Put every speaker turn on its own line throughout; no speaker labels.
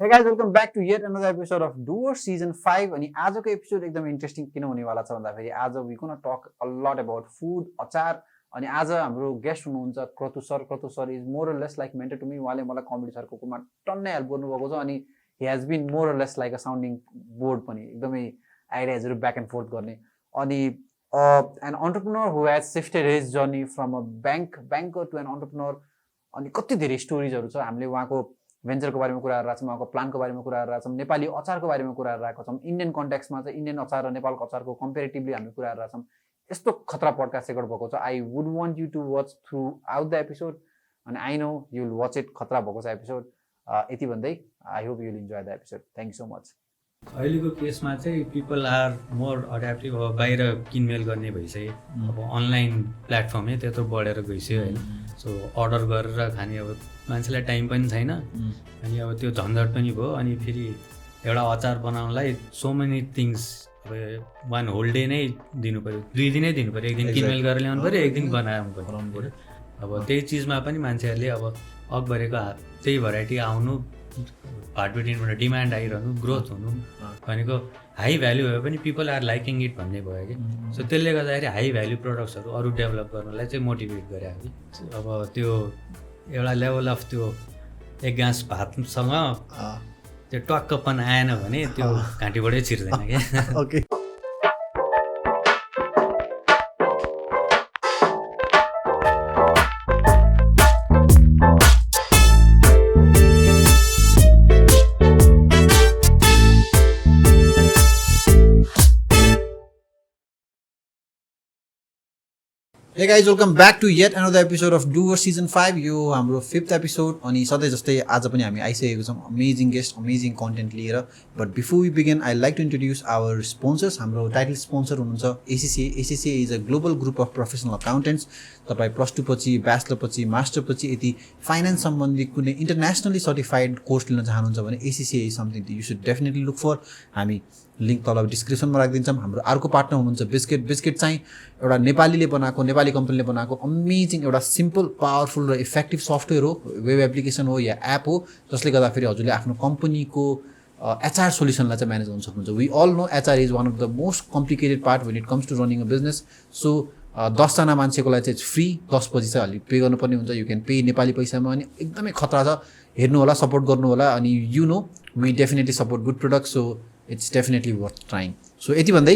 Hey guys, welcome back to yet another episode of Doer Season 5 अनि आजको episode एकदम interesting किन हुनेवाला छ भन्दाखेरि आज we gonna talk a lot about food अचार अनि आज हाम्रो गेस्ट हुनुहुन्छ Kratu sir is more or less like mentor to me उहाँले मलाई कमेडी सरको कुमा टन्नै हेल्प गर्नुभएको छ अनि he has been more or less like a sounding board पनि एकदमै आइडियाजहरू ब्याक एन्ड फोर्थ गर्ने अनि an entrepreneur who has shifted his journey from a banker to an entrepreneur अनि कति धेरै स्टोरिजहरू छ हामीले उहाँको भेन्चरको बारेमा कुरा गरिरहेको छौँ उहाँको प्लानको बारेमा कुरा गरिरहेको छौँ नेपाली अचारको बारेमा कुरा गरिरहेको छौँ इन्डियन कन्टेक्समा चाहिँ इन्डियन अचार र नेपालको अचारको कम्पेरिटिभली हामी कुरा गरिरहेको छौँ यस्तो खतरा पडकास्ट रेकर्ड भएको छ I would want you to watch throughout the episode अनि I know you will watch it खतरा भएको छ एपिसोड यति भन्दै I hope you will enjoy the episode thank you so much
अहिलेको केसमा चाहिँ पिपल आर मोर अड्याप्टिभ अब बाहिर किनमेल गर्ने भइसक्यो अब अनलाइन प्लेटफर्मै त्यत्रो बढेर गइसक्यो होइन सो अर्डर गरेर खाने अब मान्छेलाई टाइम पनि छैन अनि अब त्यो झन्झट पनि भयो अनि फेरि एउटा अचार बनाउनलाई सो मेनी थिङ्स अब वान होल डे नै दिनु पऱ्यो 2 दिनै दिनु पऱ्यो एक दिन किनमेल गरेर ल्याउनु पऱ्यो एक दिन बनाउनु पऱ्यो अब त्यही चिजमा पनि मान्छेहरूले अब अकबरेको त्यही भेराइटी आउनु भाटबिटिनबाट डिमान्ड आइरहनु ग्रोथ हुनु भनेको हाई भ्याल्यु भए पनि पिपल आर लाइकिङ इट भन्ने भयो कि सो त्यसले गर्दाखेरि हाई भ्याल्यु प्रडक्ट्सहरू अरू डेभलप गर्नलाई चाहिँ मोटिभेट गरे कि अब त्यो एउटा लेभल अफ त्यो एक गाँस भातसँग त्यो टक्कपन आएन भने त्यो घाँटीबाटै छिर्दैन क्या
okay Hey guys, welcome back to yet another episode of Doer Season 5. यो हाम्रो 5th episode अनि सधैँ जस्तै आज पनि हामी आइसकेको छौँ अमेजिङ गेस्ट अमेजिङ कन्टेन्ट लिएर but before we begin I like to introduce our sponsors हाम्रो टाइटल स्पोन्सर हुनुहुन्छ ACCA is a global group of professional accountants तपाईँ +2 पछि ब्याचलर पछि मास्टर पछि यदि फाइनेन्स सम्बन्धी कुनै इन्टरनेसनली सर्टिफाइड कोर्स लिन चाहनुहुन्छ भने ACCA is something you should definitely look for हामी लिङ्क तल डिस्क्रिप्सनमा राखिदिन्छौँ हाम्रो अर्को पार्टनर हुनुहुन्छ बिस्किट चाहिँ एउटा नेपालीले बनाएको नेपाली कम्पनीले बनाएको अमेजिङ एउटा सिम्पल पावरफुल र इफेक्टिभ सफ्टवेयर हो वेब एप्लिकेसन हो या एप हो जसले गर्दाखेरि हजुरले आफ्नो कम्पनीको एचआर सोल्युसनलाई चाहिँ म्यानेज गर्न सक्नुहुन्छ we all know HR is one of the most complicated part when it comes to running a business so 10जना मान्छेको लागि चाहिँ फ्री 10 पछि चाहिँ अलिक पे गर्नुपर्ने हुन्छ यु क्यान पे नेपाली पैसामा अनि एकदमै खतरा छ हेर्नु होला सपोर्ट गर्नु होला अनि you know we definitely support good product so it's definitely worth trying so यति भन्दै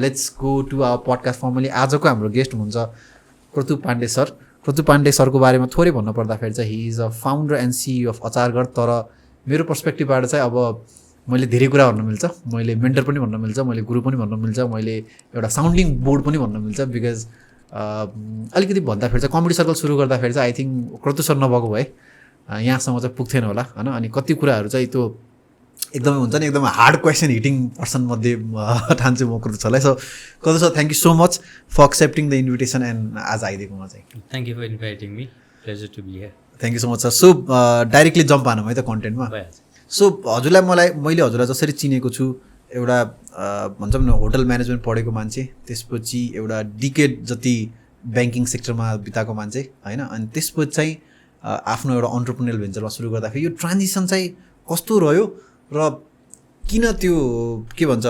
let's go to our podcast formally आजको हाम्रो गेस्ट हुनुहुन्छ क्रतु पाण्डे सरको बारेमा थोरै भन्नुपर्दाखेरि चाहिँ he is a founder and CEO of Acharghar तर मेरो पर्सपेक्टिभबाट चाहिँ अब मैले धेरै कुरा भन्न मिल्छ मैले मेन्टर पनि भन्न मिल्छ मैले गुरु पनि भन्न मिल्छ मैले एउटा साउन्डिङ बोर्ड पनि भन्न मिल्छ बिकज अलिकति भन्दाखेरि चाहिँ कमेडी सर्कल सुरु गर्दाखेरि चाहिँ आई थिङ्क क्रतु सर नभएको भए यहाँसम्म चाहिँ पुग्थेन होला होइन अनि कति कुराहरू चाहिँ त्यो एकदमै हुन्छ नि एकदमै हार्ड क्वेसन हिटिङ पर्सन मध्ये ठान्छु म क्रतु सरलाई so Kratu sir thank you so much for accepting the invitation and आज आइदिएकोमा चाहिँ
thank you for inviting me pleasure to be here
thank you so much sir so directly jump हानौँ है त कन्टेन्टमा सो हजुरलाई मैले हजुरलाई जसरी चिनेको छु एउटा भन्छौँ न होटल म्यानेजमेन्ट पढेको मान्छे त्यसपछि एउटा डिकेड जति ब्याङ्किङ सेक्टरमा बिताएको मान्छे होइन अनि त्यसपछि चाहिँ आफ्नो एउटा अन्टरप्रेन्योरल भेन्चरमा सुरु गर्दाखेरि यो ट्रान्जिसन चाहिँ कस्तो रह्यो र किन त्यो के भन्छ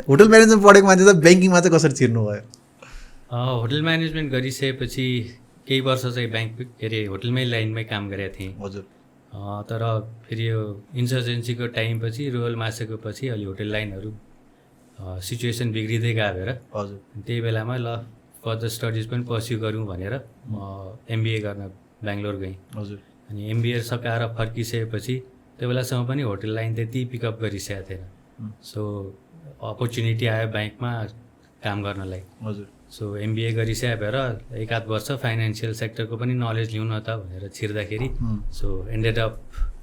होटल म्यानेजमेन्ट पढेको मान्छे चाहिँ ब्याङ्किङमा चाहिँ कसरी छिर्नुभयो
होटल म्यानेजमेन्ट गरिसकेपछि केही वर्ष चाहिँ ब्याङ्क के अरे होटलमै लाइनमै काम गरेको थिएँ
हजुर
तर फेरि यो इन्सर्जेन्सीको टाइमपछि रोयल मासेको पछि अलि होटल लाइनहरू सिचुएसन बिग्रिँदै गयो भएर
हजुर
त्यही बेलामा ल फर्दर स्टडिज पनि पर्स्यु गरौँ भनेर म एमबिए गर्न बेङ्गलोर गएँ
हजुर
अनि एमबिए सकाएर फर्किसकेपछि त्यो बेलासम्म पनि होटल लाइन त्यति पिकअप गरिसकेको थिएन सो अपर्च्युनिटी आयो ब्याङ्कमा काम गर्नलाई
हजुर
सो एमबिए गरिसके भएर 1-8 वर्ष फाइनेन्सियल सेक्टरको पनि नलेज लिउँ न त भनेर छिर्दाखेरि so ended up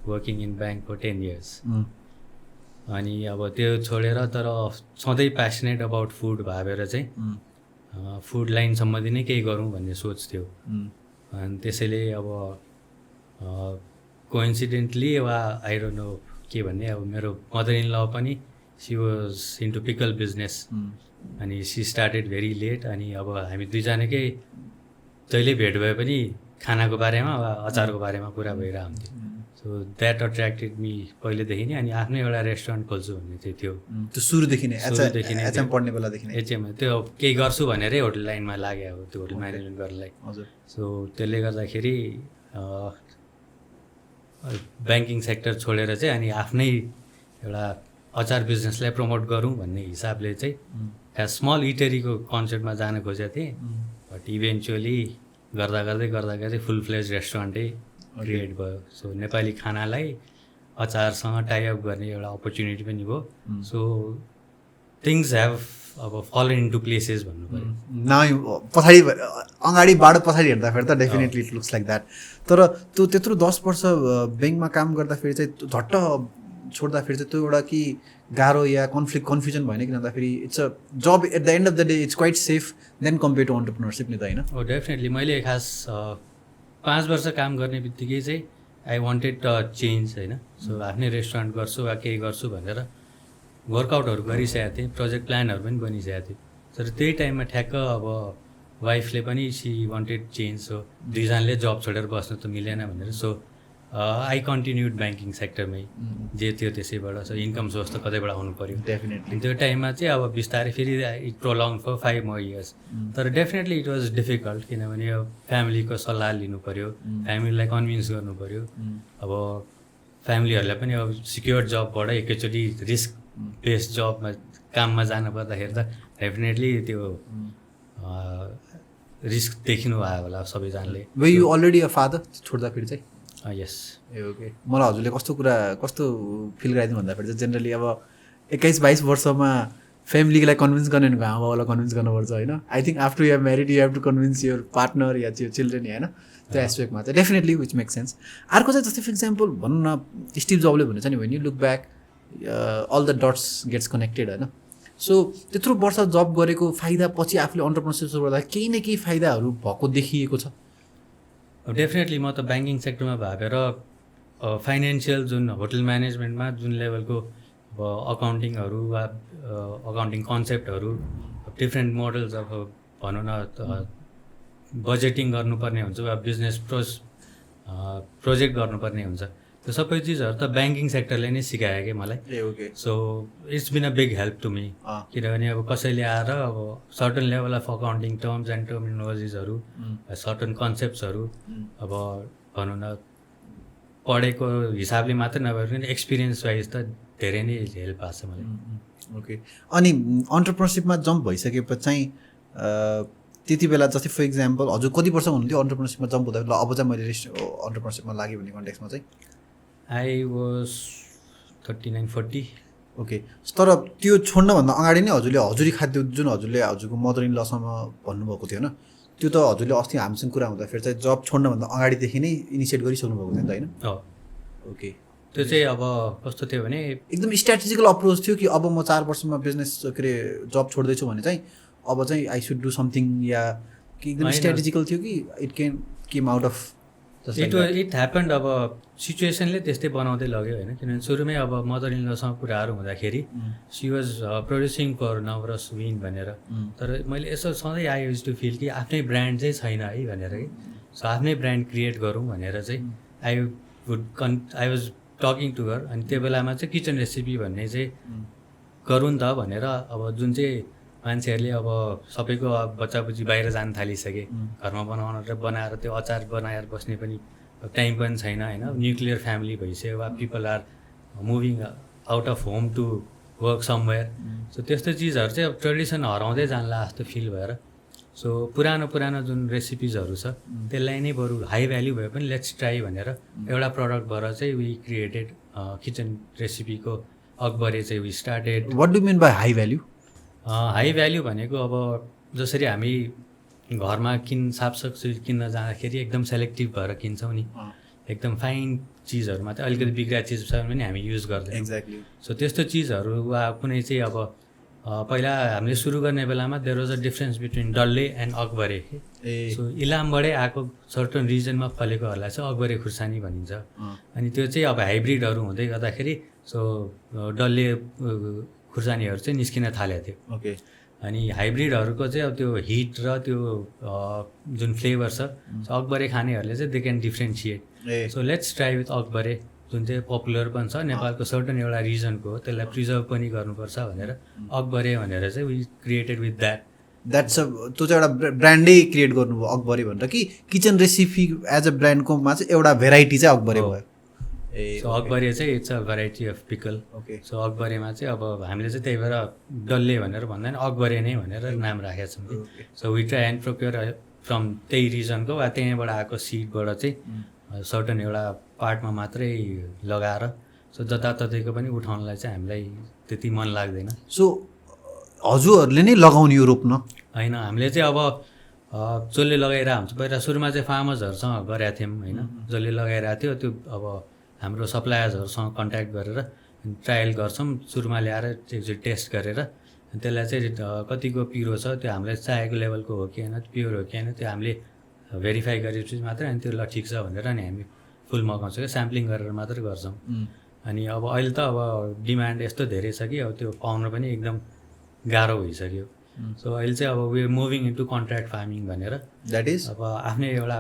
working in bank for 10 years अनि अब त्यो छोडेर तर सधैँ प्यासनेट अबाउट फुड भएर चाहिँ फुड लाइन सम्बन्धी नै केही गरौँ भन्ने सोच थियो अनि त्यसैले अब कोइन्सिडेन्टली वा आई डोन्ट नो के भन्ने अब मेरो मदर इन ल पनि she was into pickle business अनि सी स्टार्टेड भेरी लेट अनि अब हामी दुईजनाकै जहिले भेट भए पनि खानाको बारेमा वा अचारको बारेमा कुरा भइरहन्थ्यो सो द्याट अट्र्याक्टेड मी पहिलेदेखि नै। अनि आफ्नै एउटा रेस्टुरेन्ट खोल्छु भन्ने चाहिँ थियो
त्यो सुरुदेखि नै
सुरुदेखि नै
एचएम पढ्ने बेलादेखि नै
एचएम त्यो केही गर्छु भनेरै होटल लाइनमा लाग्यो अब त्यो होटल म्यानेजमेन्ट गर्नलाई।
हजुर
सो त्यसले गर्दाखेरि ब्याङ्किङ सेक्टर छोडेर चाहिँ अनि आफ्नै एउटा अचार बिजनेसलाई प्रमोट गरौँ भन्ने हिसाबले चाहिँ स्मल इटरीको कन्सेप्टमा जान खोजेको थिएँ। बट इभेन्चुअली गर्दा गर्दै फुल फ्लेज रेस्टुरेन्टै क्रिएट भयो। सो नेपाली खानालाई अचारसँग टाइअप गर्ने एउटा अपर्च्युनिटी पनि भयो। सो थिङ्स हेभ अब फलन इन्टु प्लेसेस भन्नु पऱ्यो।
पछाडि अगाडिबाट पछाडि हेर्दाखेरि त definitely it looks like that. तर त्यो त्यत्रो 10 वर्ष ब्याङ्कमा काम गर्दाखेरि चाहिँ झट्ट छोड्दाखेरि चाहिँ त्यो एउटा कि गाह्रो या कन्फ्युजन भएन? किन भन्दाखेरि it's a job at the end of the day it's quite safe then compare to entrepreneurship नि त होइन?
हो डेफिनेटली। मैले खास 5 वर्ष काम गर्ने बित्तिकै चाहिँ आई वान्टेड चेन्ज होइन। सो आफ्नै रेस्टुरेन्ट गर्छु वा केही गर्छु भनेर वर्कआउटहरू गरिसकेको थिएँ, प्रोजेक्ट प्लानहरू पनि बनिसकेको थियो। तर त्यही टाइममा ठ्याक्क अब वाइफले पनि सी वान्टेड चेन्ज। सो दुईजनाले जब छोडेर बस्नु त मिलेन भनेर सो आई कन्टिन्युड ब्याङ्किङ सेक्टरमै जे थियो त्यसैबाट। सो इन्कम सोर्स त कतैबाट आउनु पऱ्यो
डेफिनेटली।
त्यो टाइममा चाहिँ अब बिस्तारै फेरि it prolong for 5 more years। तर डेफिनेटली इट वाज डिफिकल्ट किनभने अब फ्यामिलीको सल्लाह लिनु पऱ्यो, फ्यामिलीलाई कन्भिन्स गर्नु पऱ्यो। अब फ्यामिलीहरूलाई पनि अब सिक्योर जबबाट एकैचोटि रिस्क बेस्ड जबमा काममा जानु पर्दाखेरि त डेफिनेटली त्यो रिस्क देखिनु भयो होला सबैजनाले।
Way you already a father छोड्दाखेरि चाहिँ?
यस।
ए ओके। मलाई हजुरले कस्तो फिल गराइदिनु भन्दाखेरि चाहिँ जेनरली अब 21-22 वर्षमा फ्यामिलीलाई कन्भिन्स गर्ने भनेको आमाबाबालाई कन्भिन्स गर्नुपर्छ होइन? I think after you have married you have to convince your partner या यो चिल्ड्रेन होइन? त्यो एस्पेक्टमा चाहिँ डेफिनेटली विच मेक सेन्स। अर्को चाहिँ जस्तै फर इक्जाम्पल भनौँ न स्टिभ जबले भनेको छ नि, when you look back all the dots gets connected होइन? सो त्यत्रो वर्ष जब गरेको फाइदा पछि आफूले अन्टरप्रिनरसिप गर्दा केही न केही फाइदाहरू भएको देखिएको छ?
डेफिनेटली म त ब्याङ्किङ सेक्टरमा भएर फाइनेन्सियल जुन होटल म्यानेजमेन्टमा जुन लेभलको अब अकाउन्टिङहरू वा अकाउन्टिङ कन्सेप्टहरू डिफ्रेन्ट मोडल्स अब भनौँ न बजेटिङ गर्नुपर्ने हुन्छ वा बिजनेस प्रोजेक्ट गर्नुपर्ने हुन्छ, त्यो सबै चिजहरू त ब्याङ्किङ सेक्टरले नै सिकायो कि मलाई।
Okay.
So it's been a big help to me किनभने अब कसैले आएर अब certain level of accounting terms and टर्मिनोलोजिजहरू सर्टन कन्सेप्ट्सहरू अब भनौँ न पढेको हिसाबले मात्र नभएर पनि एक्सपिरियन्स वाइज त धेरै नै हेल्प भएको छ मलाई।
ओके। अनि अन्टरप्रिनरसिपमा जम्प भइसकेपछि चाहिँ त्यति बेला जस्तै फर इक्जाम्पल हजुर कति वर्ष हुनुहुन्थ्यो अन्टरप्रिनरसिपमा जम्प हुँदा? ल अब चाहिँ मैले अन्टरप्रिनरसिपमा लागेँ भन्ने कन्टेक्समा चाहिँ
आई वाज 39-40।
ओके। तर त्यो छोड्नभन्दा अगाडि नै हजुरले हजुरी खाद्य जुन हजुरले हजुरको मदर इन लसँग भन्नुभएको थियो होइन, त्यो त हजुरले अस्ति हामीसँग कुरा हुँदाखेरि चाहिँ जब छोड्नभन्दा अगाडिदेखि नै इनिसिएट गरिसक्नु भएको थियो नि त होइन? ओके।
त्यो चाहिँ अब कस्तो थियो भने
एकदम स्ट्राटेजिकल अप्रोच थियो कि अब म 4 वर्षमा बिजनेस के अरे जब छोड्दैछु भने चाहिँ अब चाहिँ आई सुड डु समथिङ, या कि एकदम स्ट्राटेजिकल थियो कि it came out of
it happened? अब सिचुएसनले त्यस्तै बनाउँदै लग्यो होइन, किनभने सुरुमै अब मदर इन लसँग कुराहरू हुँदाखेरि she was producing for Navaras विन भनेर। तर मैले यसो सधैँ आई युज टु फिल कि आफ्नै ब्रान्ड चाहिँ छैन है भनेर कि, सो आफ्नै ब्रान्ड क्रिएट गरौँ भनेर चाहिँ I was talking to her. अनि त्यो बेलामा चाहिँ किचन रेसिपी भन्ने चाहिँ गरौँ नि त भनेर अब जुन चाहिँ मान्छेहरूले अब सबैको बच्चाबुच्ची बाहिर जान थालिसके, घरमा बनाएर त्यो अचार बनाएर बस्ने पनि टाइम पनि छैन होइन, न्युक्लियर फ्यामिली भइसक्यो वा people are moving out of home to work somewhere. So त्यस्तो चिजहरू चाहिँ अब ट्रेडिसन हराउँदै जानला जस्तो फिल भएर सो पुरानो जुन रेसिपिजहरू छ त्यसलाई नै बरु हाई भ्याल्यु भए पनि लेट्स ट्राई भनेर एउटा प्रडक्ट भएर चाहिँ वी क्रिएटेड किचन रेसिपीको अकबरे चाहिँ we started.
What do mean by high value?
High value भनेको अब जसरी हामी घरमा सागसब्जी किन्न जाँदाखेरि एकदम सेलेक्टिभ भएर किन्छौँ नि, एकदम फाइन चिजहरूमा चाहिँ अलिकति बिग्रिया चिज छ भने हामी युज गर्दैछौँ।
एक्ज्याक्टली।
सो त्यस्तो चिजहरू वा कुनै चाहिँ अब पहिला हामीले सुरु गर्ने बेलामा there was a difference between Dalle and Akabare. So इलामबाटै आएको सर्टन रिजनमा फलेकोहरूलाई चाहिँ अकबरे खुर्सानी भनिन्छ। अनि त्यो चाहिँ अब हाइब्रिडहरू हुँदै गर्दाखेरि सो डल्ले खुर्सानीहरू चाहिँ निस्किन थालेको थियो।
ओके।
अनि हाइब्रिडहरूको चाहिँ अब त्यो हिट र त्यो जुन फ्लेभर छ अकबरे खानेहरूले चाहिँ they can differentiate. So let's try with Akbare जुन चाहिँ पपुलर पनि छ नेपालको सर्टन एउटा रिजनको हो, त्यसलाई प्रिजर्भ पनि गर्नुपर्छ भनेर अकबरे भनेर चाहिँ वी क्रिएटेड विथ
द्याट्स त्यो चाहिँ एउटा ब्रान्डै क्रिएट गर्नुभयो अकबरे भनेर कि किचन रेसिपी एज अ ब्रान्डकोमा चाहिँ एउटा भेराइटी चाहिँ अकबरे भयो।
सो अकबरे चाहिँ it's a variety of pickle.
Okay.
So अकबरेमा चाहिँ अब हामीले चाहिँ त्यही भएर डल्ले भनेर भन्दैन अकबरे नै भनेर नाम राखेका छौँ कि। So we try and procure from त्यही रिजनको वा त्यहीँबाट आएको सिडबाट चाहिँ सर्टन एउटा पार्टमा मात्रै लगाएर सो जताततैको पनि उठाउनलाई चाहिँ हामीलाई त्यति मन लाग्दैन।
सो हजुरहरूले नै लगाउने यो रोप्न
होइन, हामीले चाहिँ अब जसले लगाइरहेको हुन्छ पहिला सुरुमा चाहिँ फार्मर्सहरूसँग गरेका थियौँ होइन, जसले लगाइरहेको थियो त्यो अब हाम्रो सप्लायर्सहरूसँग कन्ट्याक्ट गरेर ट्रायल गर्छौँ, सुरुमा ल्याएर एकचोटि टेस्ट गरेर त्यसलाई चाहिँ कतिको पिरो छ त्यो हामीलाई चाहेको लेभलको हो कि होइन, प्योर हो कि होइन त्यो हामीले भेरिफाई गरेपछि मात्रै अनि त्यो ल ठिक छ भनेर अनि हामी फुल मगाउँछौँ क्या, स्याम्पलिङ गरेर मात्रै गर्छौँ। अनि अब अहिले त अब डिमान्ड यस्तो धेरै छ कि अब त्यो पाउन पनि एकदम गाह्रो भइसक्यो। सो अहिले चाहिँ अब we are moving into contract farming भनेर
द्याट इज
अब आफ्नै एउटा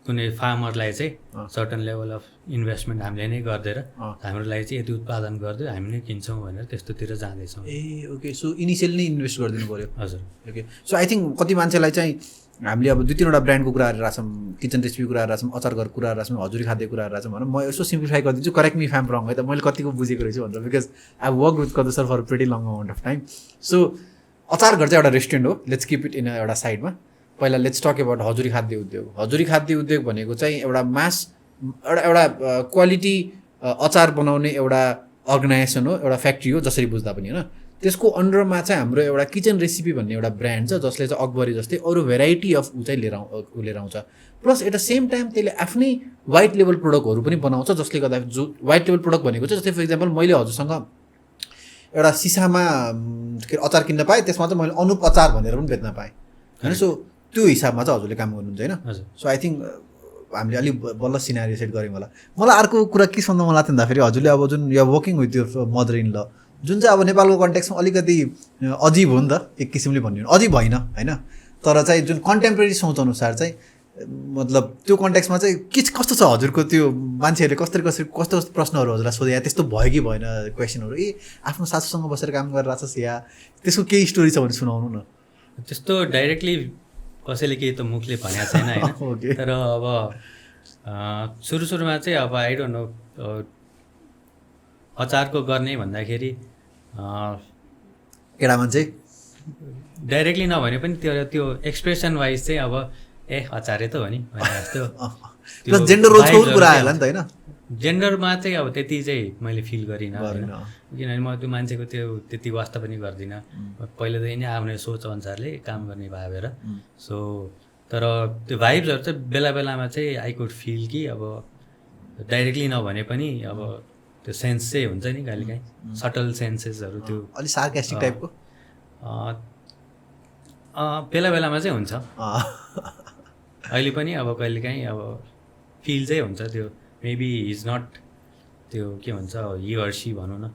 कुनै फार्मरलाई चाहिँ सर्टन लेभल अफ इन्भेस्टमेन्ट हामीले नै गरिदिएर हाम्रो लागि चाहिँ यति उत्पादन गरिदियो हामी नै किन्छौँ भनेर त्यस्तोतिर जाँदैछौँ।
ए ओके। सो इनिसियली नै इन्भेस्ट गरिदिनु पऱ्यो।
हजुर।
ओके। सो आई थिङ्क कति मान्छेलाई चाहिँ हामीले अब 2-3वटा ब्रान्डको कुराहरू राख्छौँ, किचन रेसिपी कुराहरू राख्छौँ, अचार घर कुराहरू राख्छौँ, हजुरी खाद्य कुराहरू राख्छौँ भनेर म यसो सिम्प्लिफाई गरिदिन्छु, correct me if I am wrong है त, मैले कतिको बुझेको रहेछु भनेर, because I work with Kadu sir for pretty long amount of time. So Achar Ghar चाहिँ एउटा रेस्टुरेन्ट हो, लेट्स किप इट इन एउटा साइडमा। पहिला लेट्स टक अबाउट हजुरी खाद्य उद्योग। हजुरी खाद्य उद्योग भनेको चाहिँ एउटा मास एउटा क्वालिटी अचार बनाउने एउटा अर्गनाइजेसन हो, एउटा फ्याक्ट्री हो जसरी बुझ्दा पनि होइन। त्यसको अन्डरमा चाहिँ हाम्रो एउटा किचन रेसिपी भन्ने एउटा ब्रान्ड छ जसले चाहिँ अकबरे जस्तै अरू भेराइटी अफ चाहिँ लिएर आउँछ। Plus at the same time त्यसले आफ्नै वाइट लेभल प्रोडक्टहरू पनि बनाउँछ जसले गर्दा जो वाइट लेभल प्रोडक्ट भनेको चाहिँ जस्तै फर इक्जाम्पल मैले हजुरसँग एउटा सिसामा के अरे अचार किन्न पाएँ, त्यसमा चाहिँ मैले अनुप अचार भनेर पनि बेच्न पाएँ होइन। सो त्यो हिसाबमा चाहिँ हजुरले काम गर्नुहुन्छ होइन। सो आई थिङ्क हामीले अलिक बल्ल सिनारी सेट गऱ्यौँ होला। मलाई अर्को कुरा के सम्झाउनु मलाई भन्दाखेरि हजुरले अब जुन यो वर्किङ विथ यो मदर इन ल जुन चाहिँ अब नेपालको कन्टेक्समा अलिकति अजीब हो नि त एक किसिमले भन्यो भने, अजीब होइन होइन, तर चाहिँ जुन कन्टेम्पोरेरी सोच अनुसार चाहिँ मतलब त्यो कन्टेक्समा चाहिँ के कस्तो छ हजुरको त्यो मान्छेहरूले कस्तो कस्तो प्रश्नहरू हजुरलाई सोधे, त्यस्तो भयो कि भएन क्वेसनहरू, ए आफ्नो सासूसँग बसेर काम गरिरहेको छ या त्यसको केही स्टोरी छ भने सुनाउनु न।
त्यस्तो डाइरेक्टली कसैले केही त मुखले भनेको छैन होइन, तर अब सुरुमा चाहिँ अब आई डोन्ट नो अचारको गर्ने भन्दाखेरि
केटा मान्छे
डाइरेक्टली नभने पनि त्यो एक्सप्रेसन वाइज चाहिँ अब ए अचारै त हो नि भने जस्तो
जेन्डर रोलको कुरा आयो होला नि त होइन।
जेन्डरमा चाहिँ अब त्यति चाहिँ मैले फिल गरिनँ किनभने म त्यो मान्छेको त्यो त्यति वास्ता पनि गर्दिनँ, पहिलादेखि नै आफ्नै सोच अनुसारले काम गर्ने भएर। सो तर त्यो भाइब्सहरू चाहिँ बेला बेलामा चाहिँ आई कुड फिल कि अब डाइरेक्टली नभने पनि अब त्यो सेन्स चाहिँ हुन्छ नि कहिलेकाहीँ सटल सेन्सेसहरू त्यो
अलिक सार्कास्टिक टाइपको
बेला बेलामा चाहिँ हुन्छ। अहिले पनि अब कहिलेकाहीँ अब फिल चाहिँ हुन्छ त्यो मेबी इज नट त्यो के भन्छ हि अर सी भनौँ न,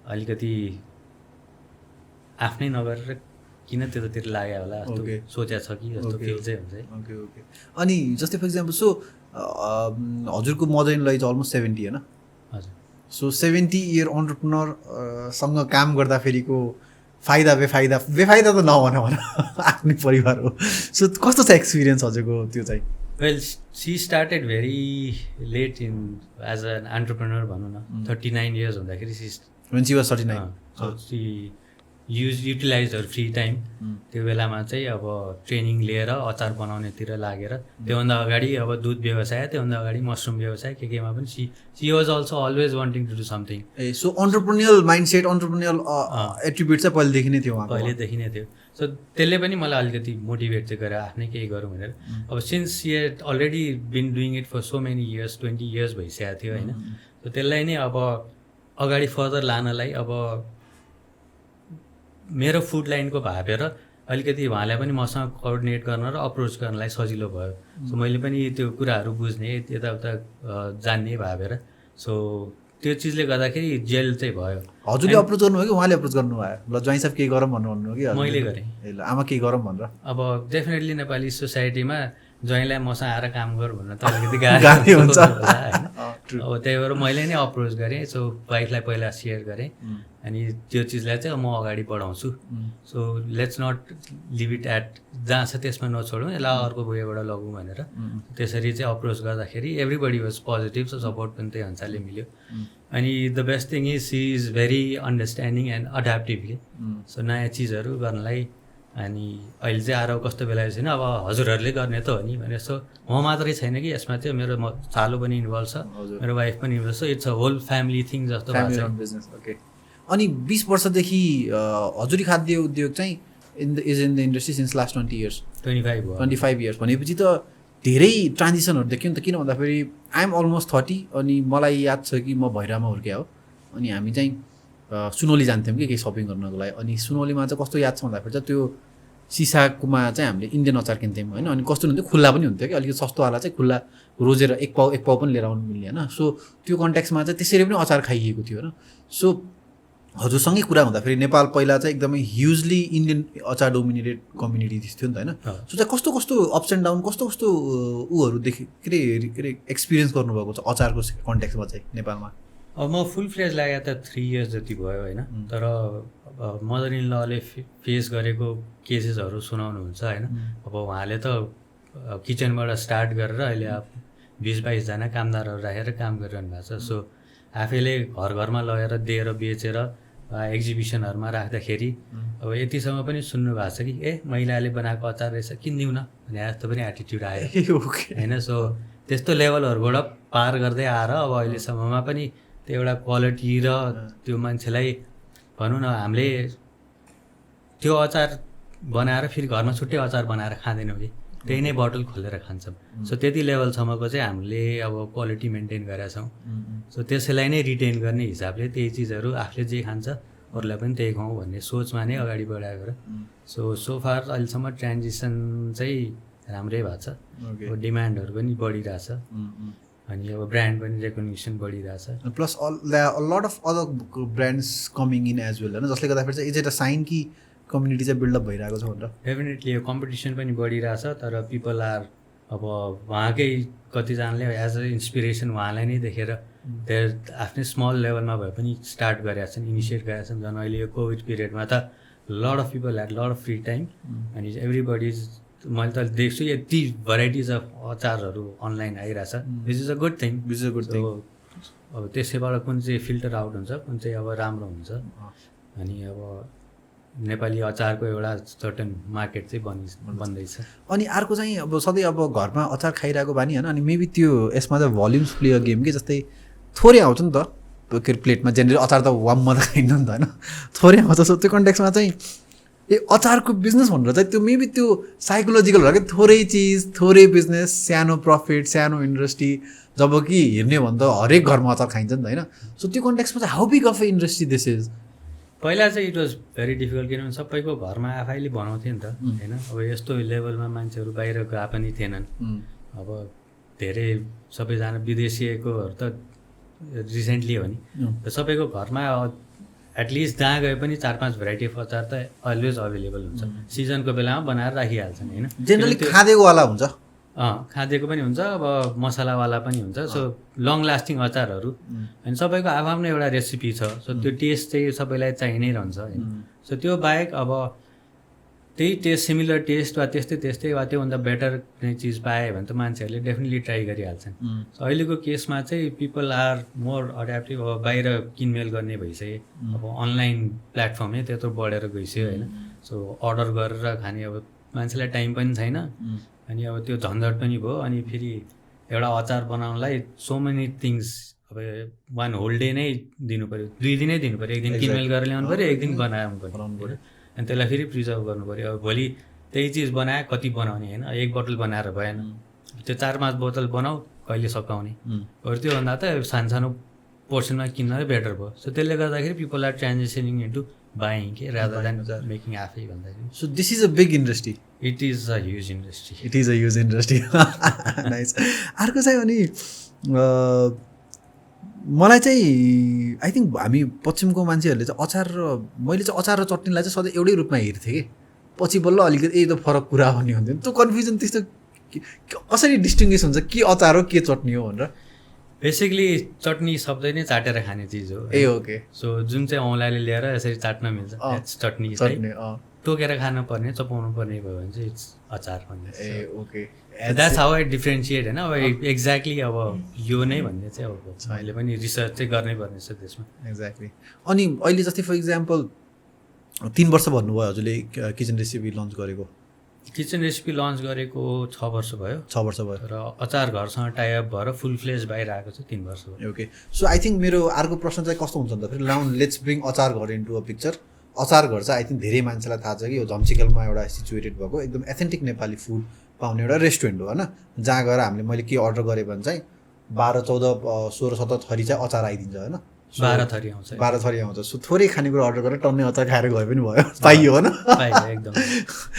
अलिकति आफ्नै नगरेर किन त्यतातिर लाग्यो होला जस्तो सोचेको छ कि जस्तो फिल चाहिँ हुन्छ।
Okay okay. अनि जस्तै फर इक्जाम्पल सो हजुरको मदर इन ल इज अलमोस्ट 70 होइन।
हजुर।
सो 70 इयर एन्टरप्रेन्योरसँग काम गर्दाखेरिको फाइदा बेफाइदा त नभन आफ्नै परिवार हो। सो कस्तो छ एक्सपिरियन्स हजुरको त्यो चाहिँ?
Well she started very late in age an entrepreneur भनौँ न, 39 इयर्स हुँदाखेरि
when she was 39
so she utilize her free time. त्यो बेलामा चाहिँ अब ट्रेनिङ लिएर अचार बनाउनेतिर लागेर त्योभन्दा अगाडि अब दुध व्यवसाय, त्योभन्दा अगाडि मसरुम व्यवसाय केमा पनि she was also always wanting to do something.
Uh so entrepreneurial mindset entrepreneurial attribute चाहिँ पहिलेदेखि नै थियो उहाँको?
पहिलेदेखि नै थियो। सो त्यसले पनि मलाई अलिकति मोटिभेट चाहिँ गरेर आफ्नै केही गरौँ भनेर। अब since she had already been doing it for so many years 20 years भइसकेको थियो होइन। सो त्यसलाई नै अब अगाडि फर्दर लानलाई अब मेरो फुड लाइनको भापेर अलिकति उहाँलाई पनि मसँग कोअर्डिनेट गर्न र अप्रोच गर्नलाई सजिलो भयो। सो मैले पनि त्यो कुराहरू बुझ्ने यताउता जान्ने भापेर सो त्यो चिजले गर्दाखेरि जेल चाहिँ भयो।
हजुरले अप्रोच गर्नुभयो कि उहाँले अप्रोच गर्नुभयो? ल ज्वाइँ साहब केही गरौँ भन्नु कि
मैले गरेँ?
ल आमा केही गरौँ भनेर?
अब डेफिनेटली नेपाली सोसाइटीमा ज्वाइँलाई मसँग आएर काम गर भन्न त अलिकति गाह्रो हुन्छ होइन। अब त्यही भएर मैले नै अप्रोच गरेँ सो वाइफलाई पहिला सेयर गरेँ अनि त्यो चिजलाई चाहिँ म अगाडि बढाउँछु so let's not leave it at जहाँ छ त्यसमा नछोडौँ यसलाई अर्को वेबाट लगौँ भनेर त्यसरी चाहिँ अप्रोच गर्दाखेरि everybody was positive so support पनि त्यही अनुसारले मिल्यो अनि the best thing is she is very understanding and adaptively so नयाँ चिजहरू गर्नलाई अनि अहिले चाहिँ आएर कस्तो बेला छैन अब हजुरहरूले गर्ने त हो नि भने जस्तो म मात्रै छैन कि यसमा चाहिँ मेरो सालो पनि इन्भल्भ छ मेरो वाइफ पनि इन्भल्भ छ it's a whole family thing जस्तो
ओके अनि 20 वर्षदेखि हजुरी खाद्य उद्योग चाहिँ in the industry since last 20 years 25 years भनेपछि त धेरै ट्रान्जिसनहरू देख्यो नि त किन भन्दाखेरि आई एम अलमोस्ट 30 अनि मलाई याद छ कि म भैरामा हुर्किया हो अनि हामी चाहिँ सुनौली जान्थ्यौँ कि केही सपिङ गर्नको लागि अनि सुनौलीमा चाहिँ कस्तो याद छ भन्दाखेरि चाहिँ त्यो सिसाकोमा चाहिँ हामीले इन्डियन अचार किन्थ्यौँ होइन अनि कस्तो हुन्थ्यो खुल्ला पनि हुन्थ्यो कि अलिकति सस्तोवाला चाहिँ खुल्ला रोजेर एक पाउ पनि लिएर आउनु मिल्ने होइन सो त्यो कन्ट्याक्समा चाहिँ त्यसरी पनि अचार खाइएको थियो होइन सो हजुरसँगै कुरा हुँदाखेरि नेपाल पहिला चाहिँ एकदमै ह्युजली इन्डियन अचार डोमिनेटेड कम्युनिटी थियो नि त होइन सो चाहिँ कस्तो कस्तो अप्स एन्ड डाउन कस्तो कस्तो ऊहरूदेखि के अरे एक्सपिरियन्स गर्नुभएको छ अचारको कन्ट्याक्समा चाहिँ नेपालमा
अब म फुल फ्लेज लाग्यो त 3 इयर्स जति भयो होइन तर मदर इन लले फेस गरेको केसेसहरू सुनाउनुहुन्छ होइन अब उहाँले त किचनबाट स्टार्ट गरेर अहिले अब 20-22 जना कामदारहरू राखेर काम गरिरहनु भएको छ सो आफैले घर घरमा लगेर दिएर बेचेर एक्जिबिसनहरूमा राख्दाखेरि अब यतिसम्म पनि सुन्नु भएको छ कि महिलाले बनाएको अचार रहेछ किनिदिउँ न भने जस्तो पनि एटिट्युड आयो होइन सो त्यस्तो लेभलहरूबाट पार गर्दै आएर अब अहिलेसम्ममा पनि त्यो एउटा क्वालिटी र त्यो मान्छेलाई भनौँ न हामीले त्यो अचार बनाएर फेरि घरमा छुट्टै अचार बनाएर खाँदैनौँ कि त्यही नै बोतल खोलेर खान्छौँ सो त्यति लेभलसम्मको चाहिँ हामीले अब क्वालिटी मेन्टेन गरेका छौँ सो त्यसैलाई नै रिटेन गर्ने हिसाबले त्यही चिजहरू आफूले जे खान्छ अरूलाई पनि त्यही खुवाउँ भन्ने सोचमा नै अगाडि बढाएको र सो फार अहिलेसम्म ट्रान्जिसन चाहिँ राम्रै भएको छ डिमान्डहरू पनि बढिरहेछ अनि अब ब्रान्ड पनि रेकग्निसन बढिरहेछ
plus lot of other brands coming in as well होइन जसले गर्दाखेरि चाहिँ इज इट अ साइन कि कम्युनिटी चाहिँ बिल्डअप भइरहेको छ भनेर
डेफिनेटली यो कम्पिटिसन पनि बढिरहेछ तर पिपल आर अब उहाँकै कतिजनाले एज अ इन्सपिरेसन उहाँलाई नै देखेर त्यहाँ आफ्नै स्मल लेभलमा भए पनि स्टार्ट गरेका छन् इनिसिएट गरेका छन् झन् अहिले यो कोभिड पिरियडमा त lot of people had lot of free time अनि एभ्रिबडी मैले त देख्छु यति भेराइटिज अफ अचारहरू अनलाइन आइरहेछ this is a good thing अब त्यसैबाट कुन चाहिँ फिल्टर आउट हुन्छ कुन चाहिँ अब राम्रो हुन्छ अनि अब नेपाली अचारको एउटा सर्टन मार्केट चाहिँ बन्दैछ
अनि अर्को चाहिँ अब सधैँ अब घरमा अचार खाइरहेको बानी होइन अनि मेबी त्यो यसमा चाहिँ भल्युम्स प्ले अ गेम कि जस्तै थोरै आउँछ नि त के अरे प्लेटमा जेनरली अचार त वाममा त खाइन्न नि त होइन थोरै आउँछ सो त्यो कन्टेक्समा चाहिँ अचारको बिजनेस भनेर चाहिँ त्यो मेबी त्यो साइकोलोजिकल हो कि थोरै चिज थोरै बिजनेस सानो प्रफिट सानो इन्डस्ट्री जब कि हेर्ने हो भने त हरेक घरमा अचार खाइन्छ नि त होइन सो त्यो कन्टेक्समा चाहिँ how big of a industry this is
पहिला चाहिँ इट वाज भेरी डिफिकल्ट किनभने सबैको घरमा आफैले बनाउँथ्यो नि त होइन अब यस्तो लेभलमा मान्छेहरू बाहिर गए पनि थिएनन् अब धेरै सबैजना विदेशीकोहरू त रिसेन्टली हो नि सबैको घरमा एटलिस्ट जहाँ गए पनि 4-5 भेराइटी अफ अचार त अलवेज अभाइलेबल हुन्छ सिजनको बेलामा बनाएर राखिहाल्छन् होइन
जेनरली खाँदेकोवाला हुन्छ
खाँदेको पनि हुन्छ अब मसलावाला पनि हुन्छ सो लङ लास्टिङ अचारहरू अनि सबैको आफ्नो एउटा रेसिपी छ सो त्यो टेस्ट चाहिँ सबैलाई चाहिने नै रहन्छ होइन सो त्यो बाहेक अब त्यही टेस्ट सिमिलर टेस्ट वा त्यस्तै वा त्योभन्दा बेटर कुनै चिज पायो भने त मान्छेहरूले डेफिनेटली ट्राई गरिहाल्छन् सो अहिलेको केसमा चाहिँ पिपल आर मोर अड्याप्टिभ अब बाहिर किनमेल गर्ने भइसक्यो अब अनलाइन प्लेटफर्मै त्यत्रो बढेर गइसक्यो होइन सो अर्डर गरेर खाने अब मान्छेलाई टाइम पनि छैन अनि अब त्यो झन्झट पनि भयो अनि फेरि एउटा अचार बनाउनलाई सो मेनी थिङ्स अब 1 होल डे नै दिनु पऱ्यो 2 दिनै दिनु पऱ्यो एक दिन किनमेल गरेर ल्याउनु पऱ्यो एक दिन बनाउनु पऱ्यो अनि त्यसलाई फेरि प्रिजर्भ गर्नु पऱ्यो अब भोलि त्यही चिज बनायो कति बनाउने होइन 1 बोतल बनाएर भएन त्यो 4-5 बोतल बनाऊ कहिले सकाउने अरू त्योभन्दा त सानो पोर्सनमा किन्नै बेटर भयो सो त्यसले गर्दाखेरि people are transactioning into buying के रादर देन मेकिङ आफै भन्दाखेरि
so this is a big industry
it is a huge industry
nice अर्को चाहिँ अनि मलाई चाहिँ आई थिङ्क हामी पश्चिमको मान्छेहरूले चाहिँ अचार र मैले चाहिँ अचार र चटनीलाई चाहिँ सधैँ एउटै रूपमा हेर्थेँ कि पछि बल्ल अलिकति त फरक कुरा भन्ने हुन्थ्यो त्यो कन्फ्युजन त्यस्तो कसरी डिस्टिङ्ग्विस हुन्छ के अचार हो के चटनी हो भनेर
बेसिकली चटनी शब्दै नै चाटेर खाने चिज हो।
ए ओके।
सो जुन चाहिँ औँलाले ल्याएर यसरी चाट्न मिल्छ चटनी टोकेर खानुपर्ने चपाउनु पर्ने भयो भने चाहिँ इट्स अचार भन्ने।
Uh okay.
That's how I differentiate होइन। अब एक्ज्याक्टली अब यो नै भन्ने चाहिँ अब मैले पनि रिसर्च चाहिँ गर्नै पर्ने छ त्यसमा।
एक्ज्याक्टली। अनि अहिले जस्तै फर इक्जाम्पल 3 वर्ष भन्नुभयो हजुरले किचन रेसिपी लन्च गरेको?
किचन रेसिपी लन्च गरेको 6 वर्ष भयो।
6 वर्ष भयो।
र अचार घरसँग टाइअप भएर फुल फ्लेज बाहिर आएको चाहिँ 3 वर्ष भयो।
ओके। सो आई थिङ्क मेरो अर्को प्रश्न चाहिँ कस्तो हुन्छ भन्दाखेरि नाउ लेट्स ब्रिङ अचार घर इन्टु अ पिक्चर। अचार घर चाहिँ आई थिङ्क धेरै मान्छेलाई थाहा छ कि यो झम्सिकलमा एउटा सिचुएटेड भएको एकदम एथेन्टिक नेपाली फुड पाउने एउटा रेस्टुरेन्ट हो होइन, जहाँ गएर हामीले मैले के अर्डर गरेँ भने चाहिँ 12, 14, 16, 17 थरी चाहिँ अचार आइदिन्छ होइन।
12 थरी आउँछ।
12 थरी आउँछ। सो थोरै खानेकुरा अर्डर गरेर टन्ने अचार खाएर गए पनि भयो, पाइयो होइन।
पाइयो एकदम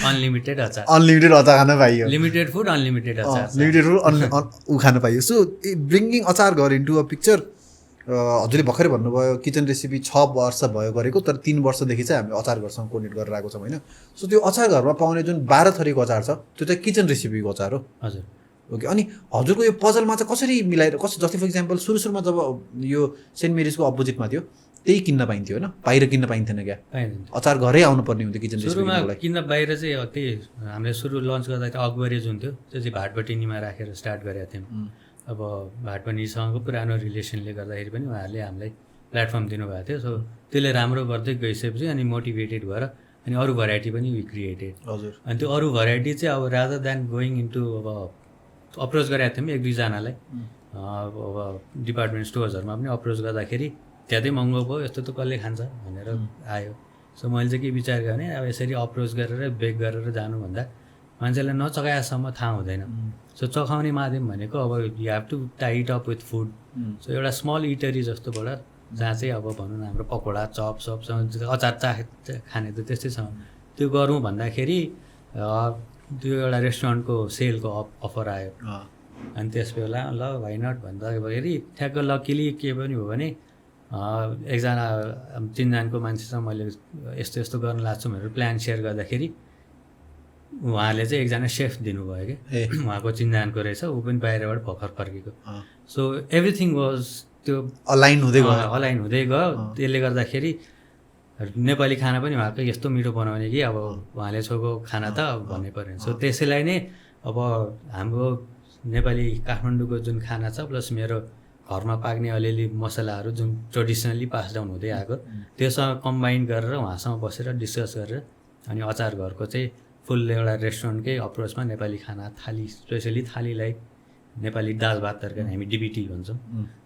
अनलिमिटेड अचार।
अनलिमिटेड अचार खान पाइयो।
लिमिटेड फुड अनलिमिटेड अचार।
लिमिटेड फुड ऊ खान पाइयो। सो ब्रिङ्गिङ अचार घर इन्टु अ पिक्चर हजुरले भर्खरै भन्नुभयो किचन रेसिपी 6 वर्ष भयो गरेको, तर 3 वर्षदेखि चाहिँ हामी अचार घरसँग कोर्डिनेट गरेर आएको छौँ होइन। सो त्यो अचार घरमा पाउने जुन 12 थरीको अचार छ त्यो चाहिँ किचन रेसिपीको अचार हो।
हजुर।
ओके। अनि हजुरको यो पजलमा चाहिँ कसरी मिलाएर जस्तै फर इक्जाम्पल सुरुमा जब यो सेन्ट मेरिजको अपोजिटमा थियो त्यही किन्न पाइन्थ्यो होइन, बाहिर किन्न पाइन्थेन क्या?
पाइन्थ्यो।
अचार घरै आउनुपर्ने हुन्थ्यो किचन रेसिपीको लागि।
किन्न बाहिर चाहिँ त्यही हामीले सुरु लन्च गर्दा चाहिँ अकबरी जुन थियो त्यो चाहिँ भाटबटिनीमा राखेर स्टार्ट गरेका थियौँ। अब भाटबटिनीसँगको पुरानो रिलेसनले गर्दाखेरि पनि उहाँहरूले हामीलाई प्लेटफर्म दिनुभएको थियो। सो त्यसले राम्रो गर्दै गइसकेपछि अनि मोटिभेटेड भएर अनि अरू भेराइटी पनि वी क्रिएटेड।
हजुर। अनि
त्यो अरू भेराइटी चाहिँ अब रादर देन गोइङ इन्टु अब अप्रोच गरेका थियौँ 1-2जनालाई अब डिपार्टमेन्ट स्टोर्सहरूमा पनि अप्रोच गर्दाखेरि ज्यादै महँगो भयो यस्तो त कसले खान्छ भनेर आयो। सो मैले चाहिँ के विचार गरेँ भने अब यसरी अप्रोच गरेर बेक गरेर जानुभन्दा मान्छेलाई नचकाएसम्म थाहा हुँदैन। सो चखाउने माध्यम भनेको अब you have to tight up with food. So एउटा स्मल इटरी जस्तोबाट जहाँ चाहिँ अब भनौँ न हाम्रो पकौडा चपसँग अचार खाने त त्यस्तै छ त्यो गरौँ भन्दाखेरि त्यो एउटा रेस्टुरेन्टको सेलको अफर आयो। अनि त्यस बेला ल वाइ नट भन्दाखेरि ठ्याक्क लकिली के पनि हो भने एकजना 3जनाको मान्छेसँग मैले यस्तो यस्तो गर्न लाग्छु भनेर प्लान सेयर गर्दाखेरि उहाँले चाहिँ एकजना सेफ दिनुभयो कि उहाँको 3जनाको रहेछ, ऊ पनि बाहिरबाट भर्खर फर्केको। सो एभ्रिथिङ वाज त्यो अलाइन हुँदै गयो। त्यसले गर्दाखेरि नेपाली खाना पनि उहाँको यस्तो मिठो बनाउने कि अब उहाँले छोएको खाना त भन्नै पऱ्यो। सो त्यसैलाई नै अब हाम्रो नेपाली काठमाडौँको जुन खाना छ प्लस मेरो घरमा पाक्ने अलिअलि मसलाहरू जुन ट्रेडिसनली पास डाउन हुँदै आएको त्योसँग कम्बाइन गरेर उहाँसँग बसेर डिस्कस गरेर अनि अचार घरको चाहिँ फुल एउटा रेस्टुरेन्टकै अप्रोचमा नेपाली खाना थाली स्पेसली थालीलाई नेपाली दाल भात तरकारी हामी डिबिटी भन्छौँ,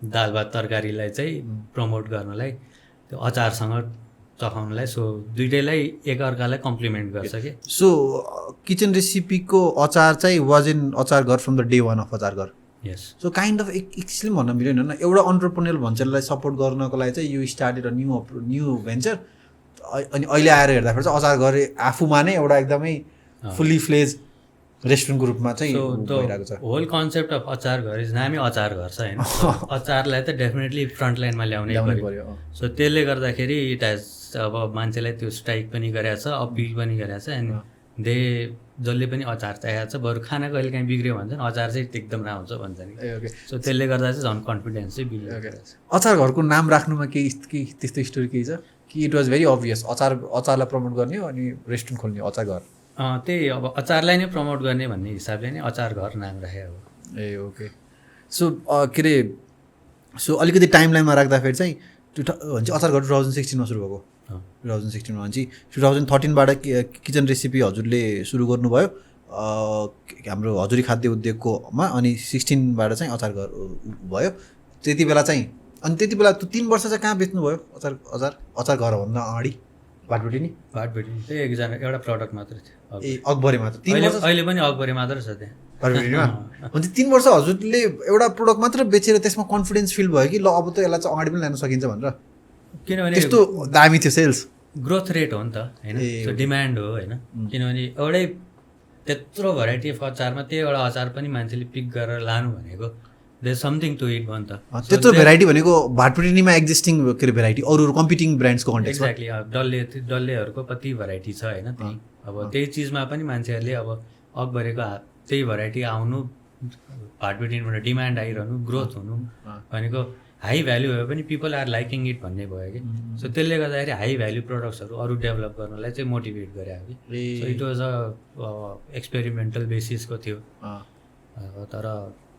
दाल भात तरकारीलाई चाहिँ प्रमोट गर्नलाई त्यो अचारसँग चखाउनलाई। सो दुइटैलाई एकअर्कालाई कम्प्लिमेन्ट गर्छ कि।
सो किचन रेसिपीको अचार चाहिँ वाज इन अचार घर from the day one of अचार घर।
यस।
सो काइन्ड अफ एक किसिम भन्न मिलेन होइन, एउटा अन्टरप्रेन्योर भन्छेलाई सपोर्ट गर्नको लागि चाहिँ you started a new venture. अनि अहिले आएर हेर्दाखेरि चाहिँ अचार घर आफूमा नै एउटा एकदमै फुल्ली फ्लेज रेस्टुरेन्टको रूपमा चाहिँ भइरहेको छ।
होल कन्सेप्ट अफ अचार घर इज नामै अचार घर छ होइन। अचारलाई त डेफिनेटली फ्रन्ट लाइनमा ल्याउनै पर्यो। सो त्यसले गर्दाखेरि इट हेज अब मान्छेलाई त्यो स्ट्राइक पनि गरेको छ, अपिल पनि गरेको छ। अनि जसले पनि अचार चाहिएको छ बरु खाना कहिले काहीँ बिग्रियो भन्छन् अचार चाहिँ एकदम राम्रो हुन्छ भन्छ नि। सो त्यसले गर्दा चाहिँ झन् कन्फिडेन्स चाहिँ बिग्रिएको छ।
अचार घरको नाम राख्नुमा केही त्यस्तो स्टोरी केही छ कि इट वाज भेरी अभियस अचारलाई प्रमोट गर्ने हो अनि रेस्टुरेन्ट खोल्ने अचार घर?
त्यही अब अचारलाई नै प्रमोट गर्ने भन्ने हिसाबले नै अचार घर नाम राखेको हो।
ए ओके। सो के अरे सो अलिकति टाइम लाइनमा राख्दाखेरि चाहिँ भन्छ अचार घर 2016मा सुरु भएको। 2016मा भन्छ 2013बाट किचन रेसिपी हजुरले सुरु गर्नुभयो हाम्रो हजुरी खाद्य उद्योगकोमा, अनि 16बाट चाहिँ अचार घर भयो। त्यति बेला चाहिँ अनि त्यति बेला त्यो 3 वर्ष चाहिँ कहाँ बेच्नुभयो अचार घरभन्दा अगाडि? भाटबटिनी
त्यही एकजना एउटा प्रडक्ट मात्रै थियो।
ए अकबरी मात्र?
अहिले पनि अकबरी मात्रै छ त्यहाँ
भाटबटिनीमा। हुन्छ 3 वर्ष हजुरले एउटा प्रोडक्ट मात्र बेचेर त्यसमा कन्फिडेन्स फिल भयो कि ल अब त यसलाई चाहिँ अगाडि पनि ल्याउन सकिन्छ भनेर?
किनभने
त्यस्तो दामी थियो सेल्स।
ग्रोथ रेट हो नि त होइन, त्यो डिमान्ड हो होइन। किनभने एउटै त्यत्रो भेराइटी अफ अचारमा त्यही एउटा अचार पनि मान्छेले पिक गरेर लानु भनेको देयर समथिङ टु इट भयो नि त।
त्यत्रो भेराइटी भनेको भाटबटिनीमा एक्जिस्टिङ के अरे भेराइटी अरू कम्पिटिङ ब्रान्ड्सको कन्टेक्स्टमा?
एक्ज्याक्टली। डल्लेहरूको कति भेराइटी छ होइन त्यही। अब त्यही चिजमा पनि मान्छेहरूले अब अकबरीको त्यही भेराइटी आउनु भाटबिटिनबाट डिमान्ड आइरहनु ग्रोथ हुनु भनेको हाई भ्याल्यु भए पनि पिपल आर लाइकिङ इट भन्ने भयो कि सो त्यसले गर्दाखेरि हाई भ्याल्यु प्रडक्ट्सहरू अरू डेभलप गर्नलाई चाहिँ मोटिभेट गरे कि so it was a experimental बेसिसको थियो तर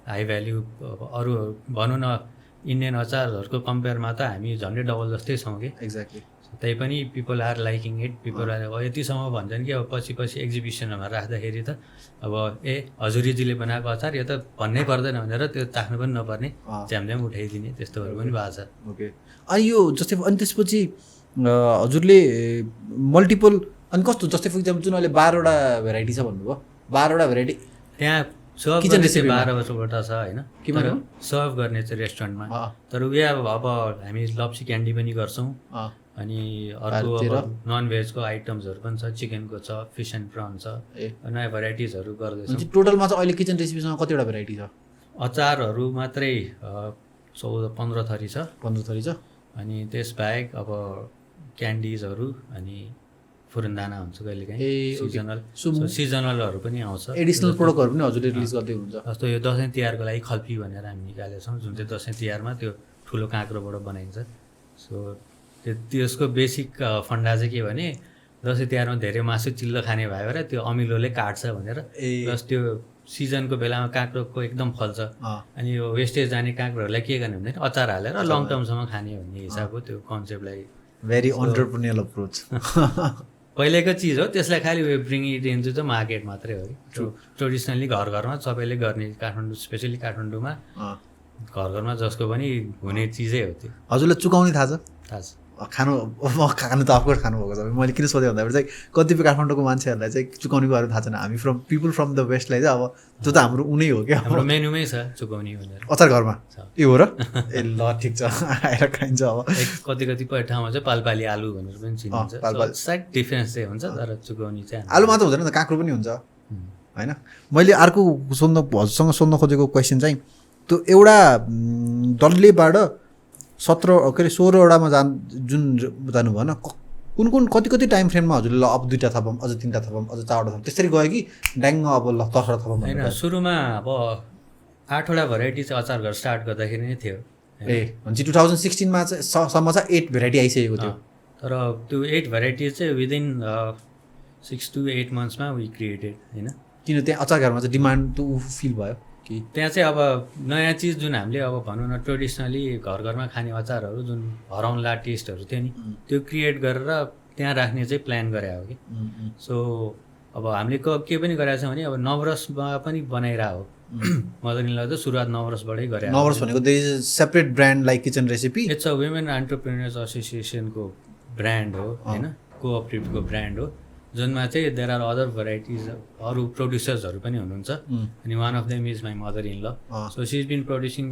हाई भ्याल्यु अरू भनौँ न इन्डियन अचारहरूको कम्पेयरमा त हामी झन्डै डबल जस्तै छौँ कि
एक्ज्याक्टली
त्यही पनि people are liking it people are यतिसम्म भन्छन् कि अब पछि एक्जिबिसनहरूमा राख्दाखेरि त अब हजुरीजीले बनाएको अचार यो त भन्नै पर्दैन भनेर त्यो चाख्नु पनि नपर्ने झ्यामझ्याम उठाइदिने त्यस्तोहरू पनि भएको छ
ओके अनि यो जस्तै अनि त्यसपछि हजुरले मल्टिपल अनि कस्तो जस्तै फर इक्जाम्पल जुन अहिले 12वटा भेराइटी छ भन्नुभयो 12वटा भेराइटी
त्यहाँ सर्भ गर्ने चाहिँ 12वटा छ होइन सर्भ गर्ने चाहिँ रेस्टुरेन्टमा तर उयो अब हामी लप्सी क्यान्डी पनि गर्छौँ अनि अर्को अब नन भेजको आइटम्सहरू पनि छ चिकनको छ फिस एन्ड प्रन छ नयाँ भेराइटिजहरू गर्दैछौँ
टोटलमा चाहिँ अहिले किचन रेसिपीसँग कतिवटा भेराइटी छ
अचारहरू मात्रै 14-15 थरी छ
15 थरी छ
अनि त्यसबाहेक अब क्यान्डिजहरू अनि फुरनदाना हुन्छ कहिलेकाहीँ सिजनलहरू पनि आउँछ
एडिसनल प्रोडक्टहरू पनि हजुरले रिलिज गर्दै हुनुहुन्छ
जस्तो यो दसैँ तिहारको लागि खल्पी भनेर हामी निकालेका छौँ जुन चाहिँ दसैँ तिहारमा त्यो ठुलो काँक्रोबाट बनाइन्छ सो त्यसको बेसिक फन्डा चाहिँ के भने दसैँ तिहारमा धेरै मासु चिल्लो खाने भयो र त्यो अमिलोले काट्छ भनेर प्लस त्यो सिजनको बेलामा काँक्रोको एकदम फल्छ अनि यो वेस्टेज जाने काँक्रोहरूलाई के गर्ने भन्दाखेरि अचार हालेर लङ टर्मसम्म खाने भन्ने हिसाबको त्यो कन्सेप्टलाई
भेरी अन्टरप्रेन्योरल अप्रोच
पहिलेको चिज हो त्यसलाई खालि way bring it into the market मात्रै हो कि ट्रेडिसनली घर घरमा सबैले गर्ने काठमाडौँ स्पेसली काठमाडौँमा घर घरमा जसको पनि हुने चिजै हो त्यो
हजुरलाई चुकाउने थाहा छ खानु त अफकोर्स खानुभएको छ मैले किन सोधेँ भन्दाखेरि चाहिँ कतिपय काठमाडौँको मान्छेहरूलाई चाहिँ चुकाउने बारे थाहा छैन हामी पिपल फ्रम द वेस्टलाई चाहिँ अब त्यो त हाम्रो उनै हो क्या
हाम्रो मेनुमै छ चुकाउने भनेर
अचार घरमा यो हो र ए ल ठिक छ आएर खाइन्छ अब
कति ठाउँमा चाहिँ पालपाली आलु भनेर पनि चिनिन्छ साइड डिफरेन्स चाहिँ हुन्छ तर चुकाउने चाहिँ
आलु मात्र हुँदैन त काँक्रो पनि हुन्छ होइन मैले अर्को हजुरसँग सोध्न खोजेको क्वेसन चाहिँ त्यो एउटा डल्लेबाट 16वटामा जुन जानु भएन कुन कति टाइम फ्रेममा हजुरले ल अब 2टा थपौँ अझ 3टा थपौँ अझ 4वटा थपौँ त्यसरी गयो कि ड्याङ्ग अब ल 10वटा थपौँ
होइन सुरुमा अब 8वटा भेराइटी चाहिँ अचार घर स्टार्ट गर्दाखेरि नै थियो
भनेपछि 2016मा चाहिँ सम्म चाहिँ 8 भेराइटी आइसकेको थियो
तर त्यो 8 भेराइटी चाहिँ विदिन 6 to 8 मन्थ्समा वी क्रिएटेड होइन
किन त्यहाँ अचार घरमा चाहिँ डिमान्ड त फिल भयो कि
त्यहाँ चाहिँ अब नयाँ चिज जुन हामीले अब भनौँ न ट्रेडिसनली घर घरमा खाने अचारहरू जुन हराउन्ला टेस्टहरू थियो नि त्यो क्रिएट गरेर त्यहाँ राख्ने चाहिँ प्लान गरे हो कि सो अब हामीले के पनि गरेको छ भने अब नवरसमा पनि बनाइरहेको हो मदर इन ल त सुरुवात नवरसबाटै गरे
नवरस भनेको they is separate brand like kitchen recipe
it's a women entrepreneurs एसोसिएसनको ब्रान्ड हो होइन कोअपरेटिभको ब्रान्ड हो जुनमा चाहिँ देयर आर अदर भेराइटिज अरू प्रोड्युसर्सहरू पनि हुनुहुन्छ अनि one of them is my mother in law so she is been producing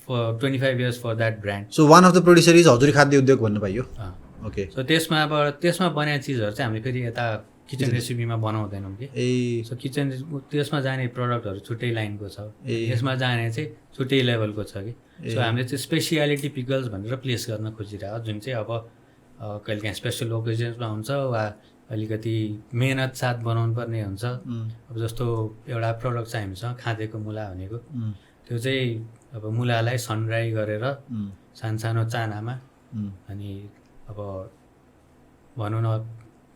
for 25 years for that brand
so one of the producer is Hajuri खाद्य उद्योग भन्नु पाइयो ओके
सो त्यसमा बनाएको चिजहरू चाहिँ हामीले फेरि यता किचन रेसिपीमा बनाउँदैनौँ कि सो किचन त्यसमा जाने प्रडक्टहरू छुट्टै लाइनको छ यसमा जाने चाहिँ छुट्टै लेभलको छ कि सो हामीले चाहिँ स्पेसियालिटी पिकल्स भनेर प्लेस गर्न खोजिरहेको जुन चाहिँ अब कहिलेकाहीँ स्पेसल ओकेजन्समा हुन्छ वा अलिकति मेहनत साथ बनाउनु पर्ने हुन्छ अब जस्तो एउटा प्रडक्ट छ हामीसँग खाँदेको मुला भनेको त्यो चाहिँ अब मुलालाई सनड्राई गरेर सानो चानामा अनि अब भनौँ न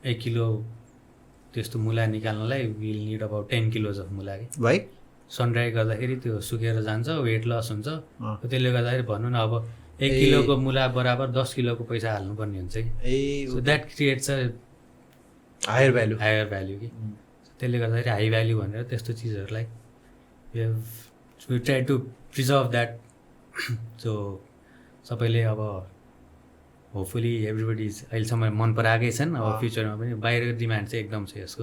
1 किलो त्यस्तो मुला निकाल्नलाई will need about 10 kilos of मुला कि
भाइ
सनड्राई गर्दाखेरि त्यो सुकेर जान्छ वेट लस हुन्छ त्यसले गर्दाखेरि भनौँ न अब 1 किलोको मुला बराबर 10 किलोको पैसा हाल्नुपर्ने हुन्छ कि so that creates a higher value कि त्यसले गर्दाखेरि हाई भ्याल्यु भनेर त्यस्तो चिजहरूलाई we try to preserve that so सबैले अब होपफुली एभ्रिबडी अहिलेसम्म मन पराएकै छन् अब फ्युचरमा पनि बाहिरको डिमान्ड चाहिँ एकदम छ यसको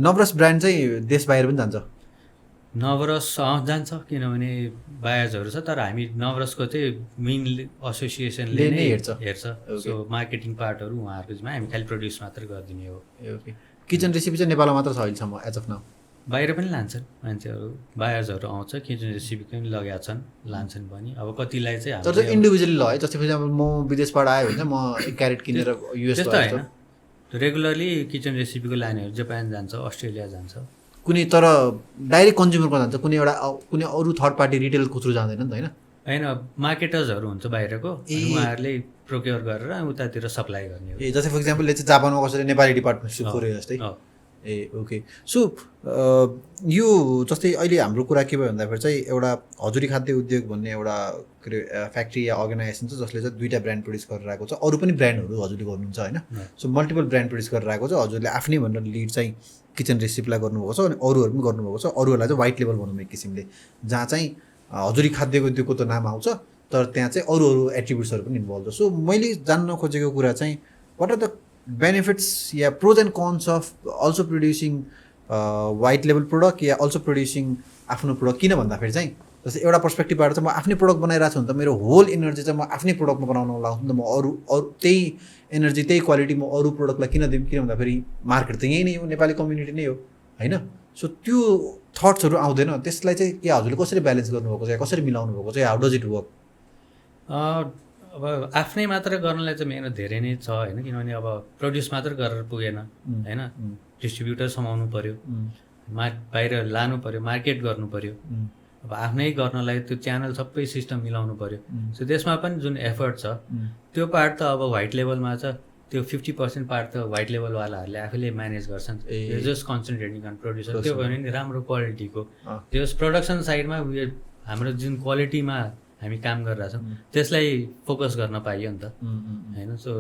नवरस ब्रान्ड चाहिँ देश बाहिर पनि जान्छ
नवरस जान्छ किनभने बायर्सहरू छ तर हामी नवरसको चाहिँ मेन एसोसिएसनले नै हेर्छ सो मार्केटिङ पार्टहरू उहाँहरूको जिम्मा हामी खालि प्रड्युस मात्र गरिदिने हो
ओके किचन रेसिपी चाहिँ नेपालमा मात्र छ अहिलेसम्म एज अफ नाउ
बाहिर पनि लान्छन् मान्छेहरू बायर्सहरू आउँछ किचन रेसिपी पनि लगाएका छन् लान्छन् पनि अब कतिलाई चाहिँ
तर इन्डिभिजुअली ल है जस्तै फर इक्जाम्पल म विदेशबाट आयो भने चाहिँ म 1 क्यारेट किनेर युएस
त्यस्तो होइन रेगुलरली किचन रेसिपीको लानेहरू जापान जान्छ अस्ट्रेलिया जान्छ
कुनै तर डाइरेक्ट कन्ज्युमरको जान्छ, कुनै अरू थर्ड पार्टी रिटेलको थ्रु जाँदैन नि त होइन?
होइन, मार्केटर्सहरू हुन्छ बाहिरको, उहाँहरूले प्रोक्योर गरेर उतातिर सप्लाई गर्ने हो।
जस्तै फर इक्जाम्पल चाहिँ जापानमा कसैले नेपाली डिपार्टमेन्ट खोल्यो जस्तै। ओके। सो यो जस्तै अहिले हाम्रो कुरा के भयो भन्दाखेरि चाहिँ एउटा हजुरी खाद्य उद्योग भन्ने एउटा के अरे फ्याक्ट्री या अर्गनाइजेसन छ जसले चाहिँ 2टा ब्रान्ड प्रड्युस गरेर आएको छ। अरू पनि ब्रान्डहरू हजुरले गर्नुहुन्छ होइन? सो मल्टिपल ब्रान्ड प्रड्युस गरेर आएको छ। हजुरले आफ्नै भनेर लिड चाहिँ किचन रेसिपीलाई गर्नुभएको छ अनि अरूहरू पनि गर्नुभएको छ। अरूहरूलाई चाहिँ व्हाइट लेभल भनौँ एक किसिमले, जहाँ चाहिँ हजुरी खाद्य उद्योगको त नाम आउँछ तर त्यहाँ चाहिँ अरू एट्रिब्युट्सहरू पनि इन्भल्भ छ। सो मैले जान्न खोजेको कुरा चाहिँ वाट आर द बेनिफिट्स या pros and cons of also producing white लेभल प्रोडक्ट या अल्सो प्रड्युसिङ आफ्नो प्रोडक्ट? किन भन्दाखेरि चाहिँ जस्तै एउटा पर्सपेक्टिभबाट चाहिँ म आफ्नै प्रोडक्ट बनाइरहेको छु भने त मेरो होल एनर्जी चाहिँ म आफ्नै प्रोडक्टमा बनाउन लगाउँछु नि त। म अरू त्यही एनर्जी त्यही क्वालिटी म अरू प्रोडक्टलाई किन दिउँ? किन भन्दाखेरि मार्केट त यही नै हो, नेपाली कम्युनिटी नै हो होइन? सो त्यो थट्सहरू आउँदैन? त्यसलाई चाहिँ के हजुरले कसरी ब्यालेन्स गर्नुभएको छ या कसरी मिलाउनु भएको छ? How does it work?
अब आफ्नै मात्र गर्नलाई चाहिँ मेहनत धेरै नै छ होइन, किनभने अब प्रड्युस मात्र गरेर पुगेन होइन, डिस्ट्रिब्युटर समाउनु पऱ्यो, बाहिर लानु पऱ्यो, मार्केट गर्नु पऱ्यो। अब आफ्नै गर्नलाई त्यो च्यानल सबै सिस्टम मिलाउनु पऱ्यो। सो त्यसमा पनि जुन एफर्ट छ त्यो पार्ट त अब व्हाइट लेभलमा छ, त्यो 50% पार्ट त व्हाइट लेभलवालाहरूले आफैले म्यानेज गर्छन्। जस्ट कन्सन्ट्रेटिङ अन प्रड्युसर, त्यो भयो भने राम्रो क्वालिटीको त्यो प्रडक्सन साइडमा हाम्रो जुन क्वालिटीमा हामी काम गरिरहेछौँ त्यसलाई फोकस गर्न पाइयो नि त होइन? सो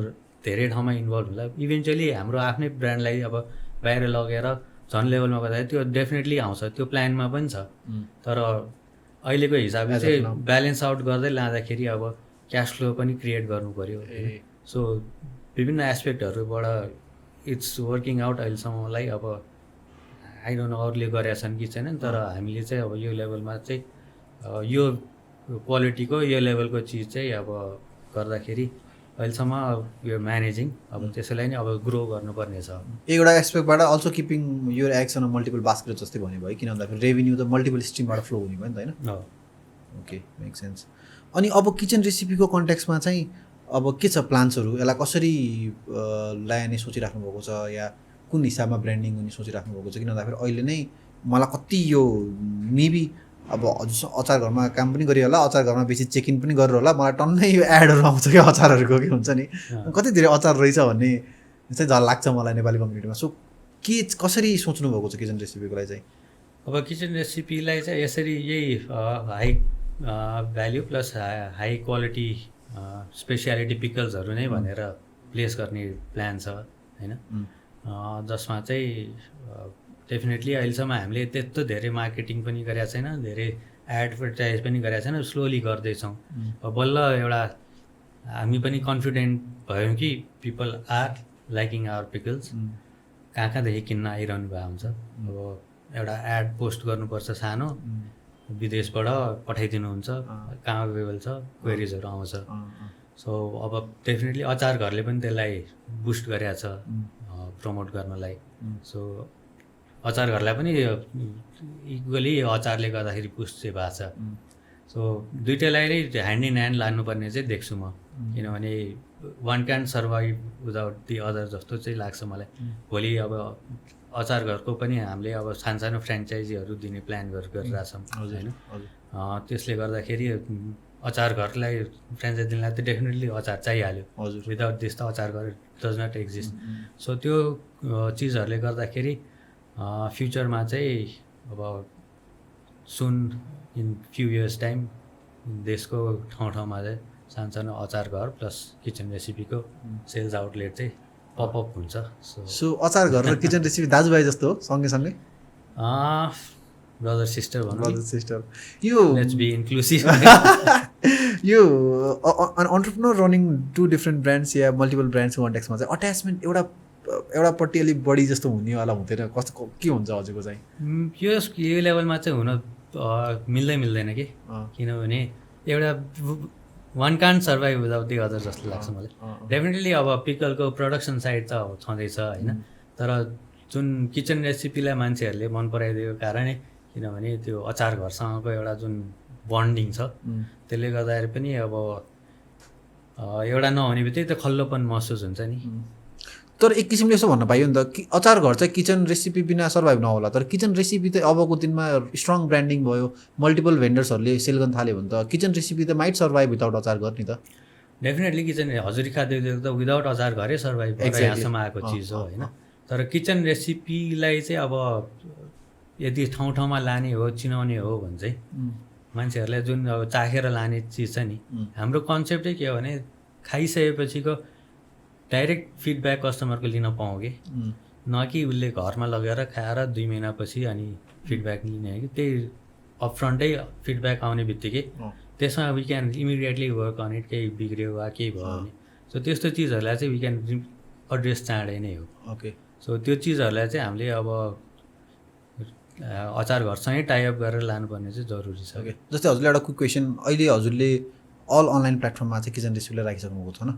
धेरै ठाउँमा इन्भल्भ होला। इभेन्चुअली हाम्रो आफ्नै ब्रान्डलाई अब बाहिर लगेर झन् लेभलमा गर्दाखेरि त्यो डेफिनेटली आउँछ, त्यो प्लानमा पनि छ। तर अहिलेको हिसाबले चाहिँ ब्यालेन्स आउट गर्दै लाँदाखेरि अब क्यास फ्लो पनि क्रिएट गर्नु पऱ्यो। सो विभिन्न एस्पेक्टहरूबाट इट्स वर्किङ आउट अहिलेसम्मलाई। अब आई डोन्ट नो अरूले गरेका छन् कि छैनन्, तर हामीले चाहिँ अब यो लेभलमा चाहिँ यो क्वालिटीको यो लेभलको चिज चाहिँ अब गर्दाखेरि अहिलेसम्म यो म्यानेजिङ अब त्यसैलाई नै अब ग्रो गर्नुपर्ने छ।
एउटा एस्पेक्टबाट अल्सो किपिङ यो एक्सन मल्टिपल बास्केट जस्तै भन्ने भयो, किन भन्दाखेरि रेभेन्यू त मल्टिपल स्ट्रिमबाट फ्लो हुने भयो नि त होइन? Okay, make sense. अनि अब किचन रेसिपीको कन्टेक्स्टमा चाहिँ अब के छ प्लान्सहरू? यसलाई कसरी ल्याउने सोचिराख्नु भएको छ या कुन हिसाबमा ब्रान्डिङ गर्ने सोचिराख्नु भएको छ? किन भन्दाखेरि अहिले नै मलाई कति यो मेबी अब अचार घरमा काम पनि गरियो होला, अचार घरमा बेसी चेक इन पनि गरेर होला, मलाई टन्नै यो एडहरू आउँछ क्या अचारहरूको, के हुन्छ नि कति धेरै अचार रहेछ भन्ने चाहिँ झन् लाग्छ मलाई नेपाली कम्युनिटीमा। सो के कसरी सोच्नु भएको छ किचन रेसिपीको लागि चाहिँ?
अब किचन रेसिपीलाई चाहिँ यसरी यही high value plus high quality speciality पिकल्सहरू नै भनेर प्लेस गर्ने प्लान छ होइन, जसमा चाहिँ डेफिनेटली अहिलेसम्म हामीले त्यस्तो धेरै मार्केटिङ पनि गरेका छैन, धेरै एडभर्टाइज पनि गरेका छैन, स्लोली गर्दैछौँ। अब बल्ल एउटा हामी पनि कन्फिडेन्ट भयौँ कि people are liking our pickles, कहाँ कहाँदेखि किन्न आइरहनु भएको हुन्छ। अब एउटा एड पोस्ट गर्नुपर्छ सानो, विदेशबाट पठाइदिनुहुन्छ, कहाँ अभाइलेबल छ, क्वेरिजहरू आउँछ। सो अब डेफिनेटली अचार घरले पनि त्यसलाई बुस्ट गरेका छ प्रमोट गर्नलाई। सो अचार घरलाई पनि इक्वली अचारले गर्दाखेरि बुस्ट चाहिँ भएको छ। सो दुइटैलाई नै ह्यान्ड इन ह्यान्ड लानुपर्ने चाहिँ देख्छु म, किनभने one can survive without the other जस्तो चाहिँ लाग्छ मलाई। भोलि अब अचार घरको पनि हामीले अब सानसानो फ्रेन्चाइजीहरू दिने प्लान गरिरहेछौँ होइन, त्यसले गर्दाखेरि अचार घरलाई फ्रेन्चाइज दिनलाई त डेफिनेटली अचार चाहिहाल्यो, विदाउट दिस त अचार घर डज नट एक्जिस्ट। सो त्यो चिजहरूले गर्दाखेरि फ्युचरमा चाहिँ अब सुन इन फ्यु इयर्स टाइम देशको ठाउँ ठाउँमा चाहिँ सानसानो अचार घर प्लस किचन रेसिपीको सेल्स आउटलेट चाहिँ पपअप हुन्छ।
सो अचार घर र किचन रेसिपी दाजुभाइ जस्तो हो सँगै सँगै?
ब्रदर सिस्टर भनौँ,
brother sister. Yo
let's be inclusive.
यो अन्टरप्रेन्योर रनिङ 2 डिफ्रेन्ट ब्रान्ड्स या मल्टिपल ब्रान्ड्सको कन्टेक्स्टमा चाहिँ अट्याचमेन्ट एउटापट्टि अलिक बढी जस्तो हुनेवाला हुँदैन? कस्तो के हुन्छ हजुरको चाहिँ?
यो लेभलमा चाहिँ हुन मिल्दैन कि, किनभने एउटा one can't survive without the other जस्तो लाग्छ मलाई। डेफिनेटली अब पिकलको प्रोडक्सन साइड त छँदैछ होइन, तर जुन किचन रेसिपीलाई मान्छेहरूले मन पराइदिएको कारणै, किनभने त्यो अचार घरसँगको एउटा जुन बन्डिङ छ त्यसले गर्दाखेरि पनि अब एउटा नहुने बित्तिकै त्यो खल्लोपन महसुस हुन्छ नि।
तर एक किसिमले यसो भन्न पाइयो नि त कि अचार घर चाहिँ किचन रेसिपी बिना सर्भाइभ नहोला, तर किचन रेसिपी त अबको दिनमा स्ट्रङ ब्रान्डिङ भयो, मल्टिपल भेन्डर्सहरूले सेल गर्न थाल्यो भने त किचन रेसिपी त माइट सर्भाइभ विदाउट अचार घर नि त।
डेफिनेटली किचन हजुरी खाद्य उद्योग त विदाउट अचार घरै सर्भाइभ गरेर यहाँसम्म आएको चिज हो होइन। तर किचन रेसिपीलाई चाहिँ अब यदि ठाउँ ठाउँमा लाने हो, चिनाउने हो भने चाहिँ मान्छेहरूलाई जुन अब चाखेर लाने चिज छ नि, हाम्रो कन्सेप्टै के हो भने खाइसकेपछिको डाइरेक्ट फिडब्याक कस्टमरको लिन पाऊँ कि न कि उसले घरमा लगेर खाएर 2 महिनापछि अनि फिडब्याक लिने हो कि त्यही अपफ्रन्टै फिडब्याक आउने बित्तिकै त्यसमा we can immediately work on it, केही बिग्रियो वा केही भयो भने। सो त्यस्तो चिजहरूलाई चाहिँ वी क्यान एड्रेस चाँडै नै हो।
ओके,
सो त्यो चिजहरूलाई चाहिँ हामीले अब अचार घरसँगै टाइअप गरेर लानुपर्ने चाहिँ जरुरी छ।
ओके, जस्तै हजुरले एउटा क्विक क्वेसन, अहिले हजुरले अल अनलाइन प्लेटफर्ममा चाहिँ किचन रेसिपीलाई राखिसक्नु भएको छ न?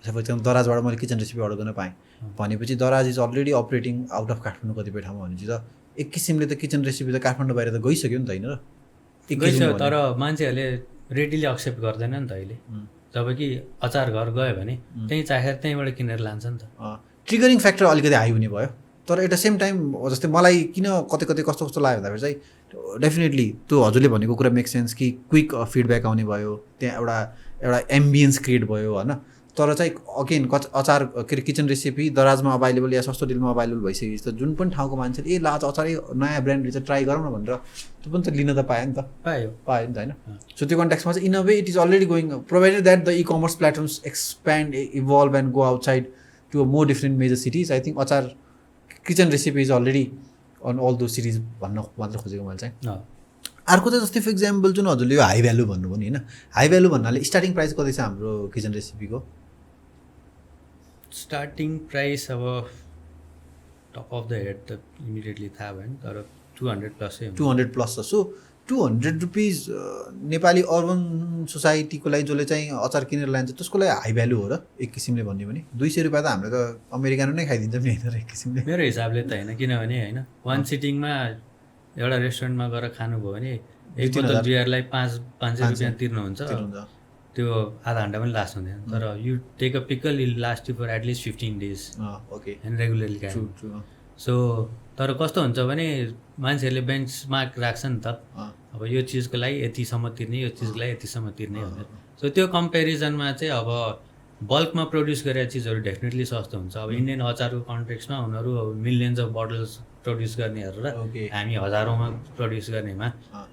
फर एक्जाम्पल दराजबाट मैले किचन रेसिपी अर्डर गर्न पाएँ भनेपछि दराज is already operating out of Kathmandu कतिपय ठाउँमा भनेपछि त एक किसिमले त किचन रेसिपी त काठमाडौँ बाहिर त गइसक्यो नि त होइन र?
गइसक्यो, तर मान्छेहरूले रेडिली एक्सेप्ट गर्दैन नि त अहिले। जब कि अचार घर गयो भने त्यहीँ चाखेर त्यहीँबाट किनेर लान्छ नि त।
ट्रिगरिङ फ्याक्टर अलिकति हाई हुने भयो, तर एट द सेम टाइम जस्तै मलाई किन कतै कतै कस्तो कस्तो लाग्यो भन्दाखेरि चाहिँ डेफिनेटली त्यो हजुरले भनेको कुरा मेक सेन्स कि क्विक फिडब्याक आउने भयो, त्यहाँ एउटा एम्बियन्स क्रिएट भयो होइन। तर चाहिँ अगेन अचार के अरे किचन रेसिपी दराजमा अभाइलेबल या सस्तो डिलमा अभाइलेबल भइसकेपछि त जुन पनि ठाउँको मान्छेले ए लाज अचारै नयाँ ब्रान्ड रहेछ ट्राई गरौँ न भनेर त्यो पनि त लिन त पायो नि त, पायो नि त होइन। सो त्यो कन्टेक्समा चाहिँ in a way it is already going, provided that the e-commerce platforms expand evolve and go outside to more different major cities. I think achar kitchen recipe is already on all though series भन्न मात्र खोजेको मैले चाहिँ। अर्को चाहिँ जस्तै for example जुन हजुरले यो हाई भ्यालु भन्नुभयो नि होइन, हाई भ्यालु भन्नाले स्टार्टिङ प्राइस कति छ हाम्रो किचन रेसिपीको?
स्टार्टिङ प्राइस अब टप अफ द हेड त इमिडिएटली थाहा भएन, तर 200 प्लसै
200 प्लस छ। सो 200 रुपिज नेपाली अर्बन सोसाइटीको लागि जसले चाहिँ अचार किनेर लान्छ त्यसको लागि हाई भ्यालु हो र एक किसिमले भन्यो भने? 200 रुपियाँ त हामीले त अमेरिकानो नै खाइदिन्छौँ नि होइन र एक किसिमले?
मेरो हिसाबले त होइन, किनभने होइन वान सिटिङमा एउटा रेस्टुरेन्टमा गएर खानुभयो भने एक बोतल बियरलाई 500 रुपियाँ तिर्नुहुन्छ, त्यो आधा घन्टा पनि लास्ट हुँदैन। तर you take a pickle it'll last you for at least 15 days
okay
होइन रेगुलरली खायो। सो तर कस्तो हुन्छ भने मान्छेहरूले बेन्चमार्क राख्छ नि त, अब यो चिजको लागि यतिसम्म तिर्ने, यो चिजको लागि यतिसम्म तिर्ने भनेर। सो त्यो कम्पेरिजनमा चाहिँ अब बल्कमा प्रड्युस गरेर चिजहरू डेफिनेटली सस्तो हुन्छ। अब इन्डियन अचारको कन्टेक्समा उनीहरू मिलियन्स अफ बोटल्स प्रड्युस गर्नेहरू र हामी हजारौँमा प्रड्युस गर्नेमा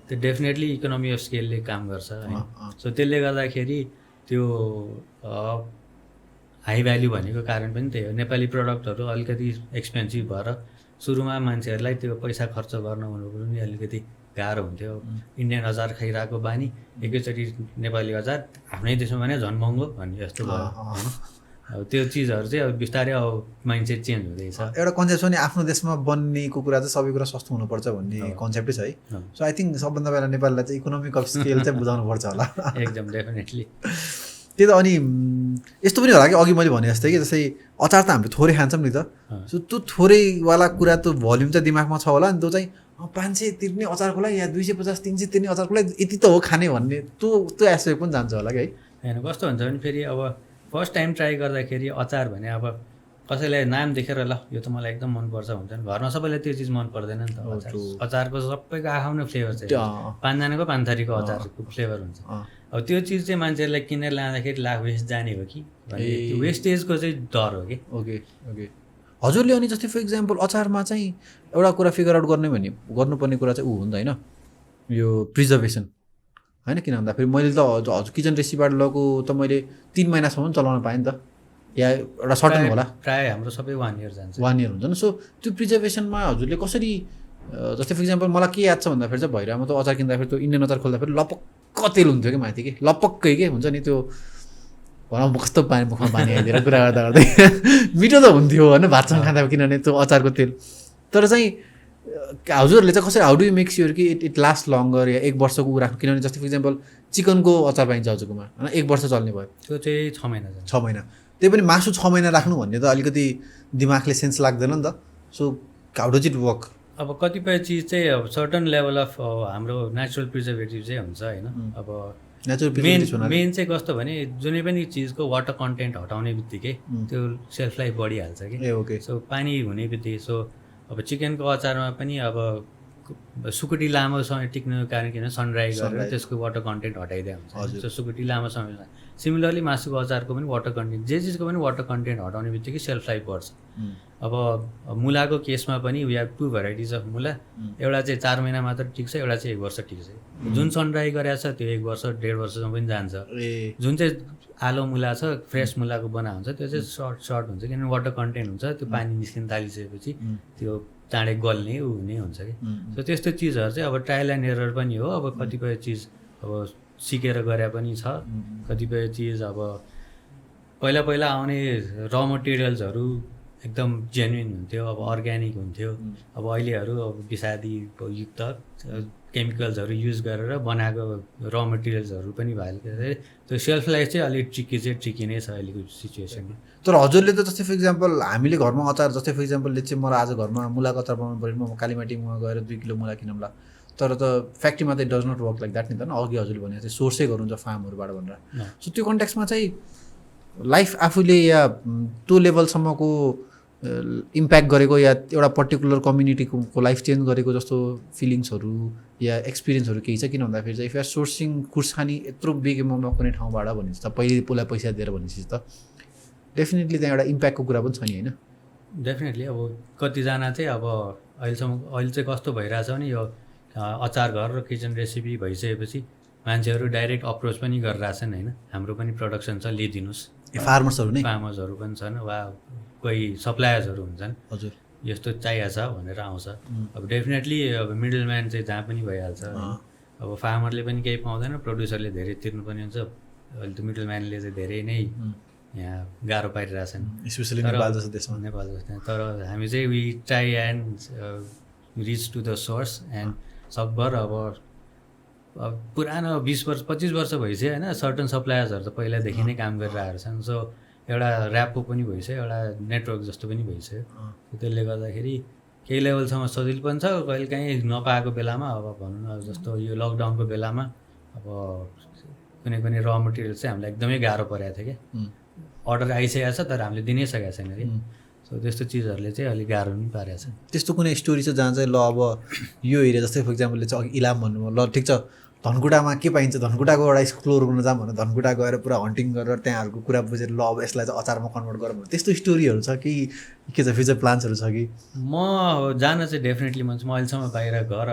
त्यो डेफिनेटली इकोनोमी अफ स्केलले काम गर्छ होइन। सो त्यसले गर्दाखेरि त्यो हाई भ्याल्यु भनेको कारण पनि त्यही हो। नेपाली प्रडक्टहरू अलिकति एक्सपेन्सिभ भएर सुरुमा मान्छेहरूलाई त्यो पैसा खर्च गर्न हुनु पनि अलिकति गाह्रो हुन्थ्यो। इन्डियन अचार खाइरहेको बानी एकैचोटि नेपाली अचार आफ्नै देशमा भने झन् महँगो भन्ने जस्तो भयो होइन। अब त्यो चिजहरू चाहिँ अब बिस्तारै अब माइन्डसेट चेन्ज हुँदैछ।
एउटा कन्सेप्ट छ नि आफ्नो देशमा बन्नेको कुरा चाहिँ सबै कुरा सस्तो हुनुपर्छ भन्ने कन्सेप्टै छ है। सो आई थिङ्क सबभन्दा पहिला नेपाललाई चाहिँ इकोनोमिक अफ स्केल चाहिँ बुझाउनु पर्छ होला।
एकदम डेफिनेटली
त्यही त। अनि यस्तो पनि होला कि अघि मैले भने जस्तै कि जस्तै अचार त हामीले थोरै खान्छौँ नि त, सो त्यो थोरैवाला कुरा त्यो भोल्युम चाहिँ दिमागमा छ होला नि, त्यो चाहिँ 500 तिर्ने अचारको लागि या 250-300 तिर्ने अचारको लागि यति त हो खाने भन्ने त्यो एस्पेक्ट पनि जान्छ होला कि है।
होइन कस्तो हुन्छ भने फेरि अब फर्स्ट टाइम ट्राई गर्दाखेरि अचार भने अब कसैलाई नाम देखेर ल यो त मलाई एकदम मनपर्छ हुन्छ नि, घरमा सबैलाई त्यो चिज मन पर्दैन नि त। अचारको सबैको आफ्नो फ्लेभर छ, 5 जनाको 5 थरीको अचारको फ्लेभर हुन्छ। अब त्यो चिज चाहिँ मान्छेहरूलाई किनेर लाँदाखेरि लाख वेस्ट जाने हो कि भन्ने त्यो वेस्टेजको चाहिँ डर हो कि।
Okay okay. हजुरले अनि जस्तै फर इक्जाम्पल अचारमा चाहिँ एउटा कुरा फिगर आउट गर्नुपर्ने कुरा चाहिँ ऊ हो नि त होइन, यो प्रिजर्भेसन होइन। किन भन्दाखेरि मैले त हजुर किचन रेसिपीबाट लगेको त मैले 3 महिनासम्म चलाउन पाएँ नि त, या एउटा सर्टन होला
प्रायः हाम्रो सबै 1 year जान्छ,
1 year हुन्छ नि। सो त्यो प्रिजर्भेसनमा हजुरले कसरी, जस्तै फर इक्जाम्पल मलाई के याद छ भन्दाखेरि चाहिँ भइरहेको त अचार किन्दाखेरि त्यो इन्डियन अचार खोल्दाखेरि लपक्क तेल हुन्थ्यो कि माथि कि लपक्कै के हुन्छ नि त्यो भनौँ कस्तो पानी मुखमा पानी आइदिएर कुरा गर्दा गर्दै मिठो त हुन्थ्यो होइन भातसँग खाँदा, किनभने त्यो अचारको तेल। तर चाहिँ हजुरहरूले चाहिँ कसरी how do you make sure कि इट लास्ट लङ्गर या 1 वर्षको ऊ राख्नु? किनभने जस्तै फर इक्जाम्पल चिकनको अचार पाइन्छ हजुरकोमा होइन, 1 वर्ष चल्ने भयो,
त्यो चाहिँ 6 महिना जान्छ।
6 महिना, त्यही पनि मासु 6 महिना राख्नु भन्ने त अलिकति दिमागले सेन्स लाग्दैन नि त। So how does it work?
अब कतिपय चिज चाहिँ अब सर्टन लेभल अफ हाम्रो नेचुरल प्रिजर्भेटिभ चाहिँ हुन्छ होइन। अब
नेचुरल
मेन चाहिँ कस्तो भने जुनै पनि चिजको वाटर कन्टेन्ट हटाउने बित्तिकै त्यो सेल्फ लाइफ बढिहाल्छ कि
ए ओके
सो पानी हुने बित्तिकै सो अब चिकनको अचारमा पनि अब सुकुटी लामो समय टिक्नुको कारण किन सनड्राई गरेर त्यसको वाटर कन्टेन्ट हटाइदिया हुन्छ सो सुकुटी लामो समय सिमिलरली मासुको अचारको पनि वाटर कन्टेन्ट जे चिजको पनि वाटर कन्टेन्ट हटाउने बित्तिकै सेल्फ लाइफ बढ्छ अब मुलाको केसमा पनि वी हेभ 2 भेराइटिज अफ मुला एउटा चाहिँ 4 महिना मात्र टिक्छ एउटा चाहिँ 1 वर्ष टिक्छ जुन सनड्राई गरेको छ त्यो 1 वर्ष 1.5 वर्षसम्म पनि जान्छ जुन चाहिँ आलो मुला छ फ्रेस मुलाको बना हुन्छ त्यो चाहिँ सर्ट हुन्छ किनभने वाटर कन्टेन्ट हुन्छ त्यो पानी निस्किन थालिसकेपछि त्यो चाँडै गल्ने हुने हुन्छ कि सो त्यस्तो चिजहरू चाहिँ अब ट्रायल एन्ड एरर पनि हो अब कतिपय चिज अब सिकेर गरे पनि छ कतिपय चिज अब पहिला आउने र मटेरियल्सहरू एकदम जेन्युन हुन्थ्यो अब अर्ग्यानिक हुन्थ्यो अब अहिलेहरू अब विषादी युक्त केमिकल्सहरू युज गरेर बनाएको र मटेरियल्सहरू पनि भयो त्यो सेल्फ लाइफ चाहिँ अलिक ट्रिकी नै छ अहिलेको सिचुएसनमा
तर हजुरले त जस्तै फर इक्जाम्पल हामीले घरमा अचार जस्तै फर इक्जाम्पल चाहिँ मलाई आज घरमा मुलाको अचार बनाउनु पऱ्यो म कालीमाटीमा गएर 2 किलो मुला किनौँला तर त फ्याक्ट्रीमा चाहिँ does not work like that नि त अघि हजुरले भने चाहिँ सोर्सै गर्नुहुन्छ फार्महरूबाट भनेर सो त्यो कन्टेक्समा चाहिँ लाइफ आफूले या त्यो लेभलसम्मको इम्प्याक्ट गरेको या एउटा पर्टिकुलर कम्युनिटीको लाइफ चेन्ज गरेको जस्तो फिलिङ्सहरू या एक्सपिरियन्सहरू केही छ किन भन्दाखेरि चाहिँ इफ आर सोर्सिङ खुर्सानी यत्रो बिग एमाउन्टमा कुनै ठाउँबाट भनेपछि त पहिले पहिला पैसा दिएर भनेपछि त डेफिनेटली त्यहाँ एउटा इम्प्याक्टको कुरा पनि छ नि होइन
डेफिनेटली अब कतिजना चाहिँ अब अहिले चाहिँ कस्तो भइरहेछ भने यो अचार घर र किचन रेसिपी भइसकेपछि मान्छेहरू डाइरेक्ट अप्रोच पनि गरिरहेछन् होइन हाम्रो पनि प्रडक्सन छ लिइदिनुहोस् फार्मर्सहरू पनि छन् वा कोही सप्लायर्सहरू हुन्छन् हजुर यस्तो चाहिएको छ भनेर आउँछ अब डेफिनेटली अब मिडल म्यान चाहिँ जहाँ पनि भइहाल्छ अब फार्मरले पनि केही पाउँदैन प्रोड्युसरले धेरै तिर्नुपर्ने हुन्छ अहिले त मिडल म्यानले चाहिँ धेरै नै यहाँ गाह्रो पारिरहेछन्
स्पेसली नेपाल जस्तो देशमा
तर हामी चाहिँ we try and reach to the source and सकभर अब पुरानो 20 वर्ष 25 वर्ष भइसक्यो होइन सर्टन सप्लायर्सहरू त पहिलादेखि नै काम गरिरहेको छन् सो एउटा ऱ्यापको पनि भइसक्यो एउटा नेटवर्क जस्तो पनि भइसक्यो त्यसले गर्दाखेरि केही लेभलसम्म सजिलो पनि छ कहिले काहीँ नपाएको बेलामा अब भनौँ न जस्तो यो लकडाउनको बेलामा अब कुनै र मटेरियल चाहिँ हामीलाई एकदमै गाह्रो परेको थियो क्या अर्डर आइसकेको छ तर हामीले दिनै सकेको छैन कि सो त्यस्तो चिजहरूले चाहिँ अलिक गाह्रो पनि पारेको छ
त्यस्तो कुनै स्टोरी छ जहाँ चाहिँ ल अब यो एरिया जस्तै फर इक्जाम्पलले चाहिँ अघि इलाम भन्नुभयो ल ठिक छ धनकुटामा के पाइन्छ धनकुटाको एउटा एक्सप्लोर गर्न जाऊँ भने धनकुटा गएर पुरा हन्टिङ गरेर त्यहाँहरूको कुरा बुझेर ल अब यसलाई चाहिँ अचारमा कन्भर्ट गरौँ भने त्यस्तो स्टोरीहरू छ कि के छ फ्युचर प्लान्सहरू छ कि
म जान चाहिँ डेफिनेटली मन छ म अहिलेसम्म बाहिर घर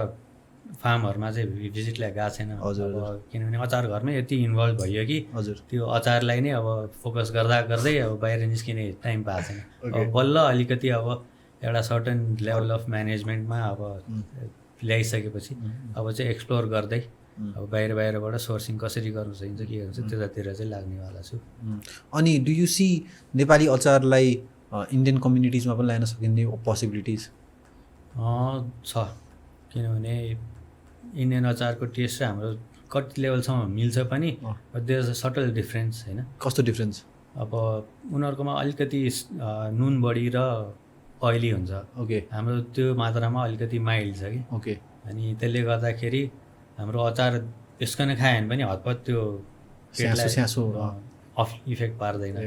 फार्महरूमा चाहिँ भिजिटलाई गएको छैन
हजुर
किनभने अचार घरमै यति इन्भल्भ भइयो कि हजुर त्यो अचारलाई नै अब फोकस गर्दा गर्दै अब बाहिर निस्किने टाइम पाएको छैन अब बल्ल अलिकति अब एउटा सर्टन लेभल अफ म्यानेजमेन्टमा अब ल्याइसकेपछि अब चाहिँ एक्सप्लोर गर्दै अब बाहिरबाट सोर्सिङ कसरी गर्नु सकिन्छ के हुन्छ त्यतातिर चाहिँ लाग्नेवाला छु
अनि डु यु सी नेपाली अचारलाई इन्डियन कम्युनिटिजमा पनि ल्याउन सकिने पोसिबिलिटिज
छ किनभने इन्डियन अचारको टेस्ट र हाम्रो कति लेभलसम्म मिल्छ पनि there is a subtle difference होइन
कस्तो डिफ्रेन्स
अब उनीहरूकोमा अलिकति नुन बढी र ओइली हुन्छ
ओके हाम्रो
त्यो मात्रामा अलिकति माइल्ड छ कि
ओके
अनि त्यसले गर्दाखेरि हाम्रो अचार यसकन खायो भने पनि हतपत त्यो अफ इफेक्ट पार्दैन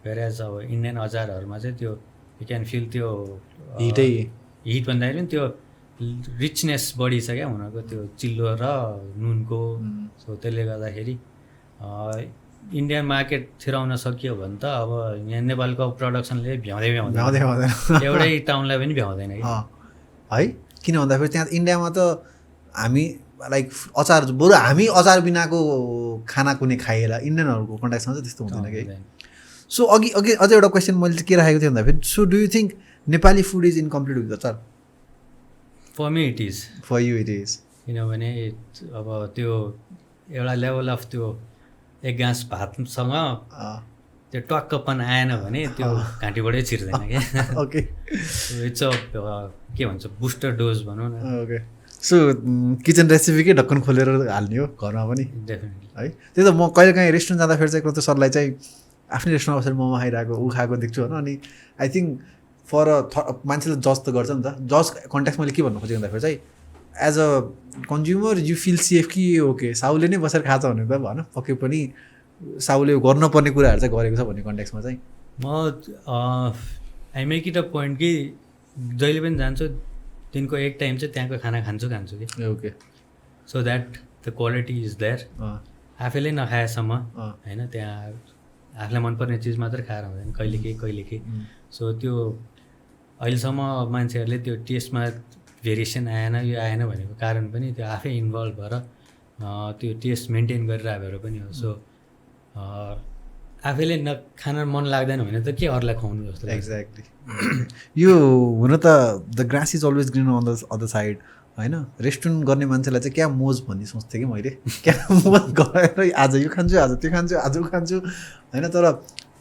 वेयरएज अब इन्डियन अचारहरूमा चाहिँ त्यो यु क्यान फिल त्यो हिट भन्दाखेरि पनि त्यो रिचनेस बढी छ क्या उनीहरूको त्यो चिल्लो र नुनको सो त्यसले गर्दाखेरि इन्डियन मार्केट छिराउन सकियो भने त अब यहाँ नेपालको प्रडक्सनले भ्याउँदैन एउटै टाउनलाई पनि भ्याउँदैन
है किन भन्दाखेरि त्यहाँ इन्डियामा त हामी लाइक अचार बरु हामी अचार बिनाको खाना कुनै खाएर इन्डियनहरूको कन्ट्याक्टमा चाहिँ त्यस्तो हुँदैन कि सो अघि अझै एउटा क्वेसन मैले चाहिँ के राखेको थिएँ भन्दाखेरि so do you think Nepali food is incomplete with achar
for me it is
for you it is
किनभने अब त्यो एउटा लेभल अफ त्यो एक गाँस भातसँग त्यो टक्कपन आएन भने त्यो घाँटीबाटै छिर्दैन क्या
ओके
इट्स अ के भन्छ बुस्टर डोज भनौँ न
ओके सो किचन रेसिपीकै ढक्कन खोलेर हाल्ने हो घरमा पनि
डेफिनेटली
है त्यही त म कहिले काहीँ रेस्टुरेन्ट जाँदाखेरि चाहिँ कस्तो सरलाई चाहिँ आफ्नै रेस्टुरेन्टमा बसेर मोमो खाइरहेको ऊ खाएको देख्छु होइन अनि आई थिङ्क फर मान्छेले जज त गर्छ नि त जज कन्ट्याक्ट मैले के भन्नु खोजेँ भन्दाखेरि चाहिँ as a consumer you feel safe कि ओके साउले नै बसेर खान्छ भने त भन पक्कै पनि साउले गर्नुपर्ने कुराहरू चाहिँ गरेको छ भन्ने कन्टेक्समा चाहिँ
म I make it a point कि जहिले पनि जान्छु दिनको एक टाइम चाहिँ त्यहाँको खाना खान्छु कि
okay
so that the quality is there आफैले नखाएसम्म होइन त्यहाँ आफूलाई मनपर्ने चिज मात्रै खाएर हुँदैन कहिले केही सो त्यो अहिलेसम्म मान्छेहरूले त्यो टेस्टमा भेरिएसन आएन यो आएन भनेको कारण पनि त्यो आफै इन्भल्भ भएर त्यो टेस्ट मेन्टेन गरिरहेको भएर पनि हो सो आफैले खान मन लाग्दैन भने त के अरूलाई खुवाउनु जस्तो
एक्ज्याक्टली यो हुन त the grass is always green on the other side होइन रेस्टुरेन्ट गर्ने मान्छेलाई चाहिँ क्या मोज भन्ने सोच्थेँ कि मैले क्या मोज गएर आज यो खान्छु आज त्यो खान्छु आज खान्छु होइन तर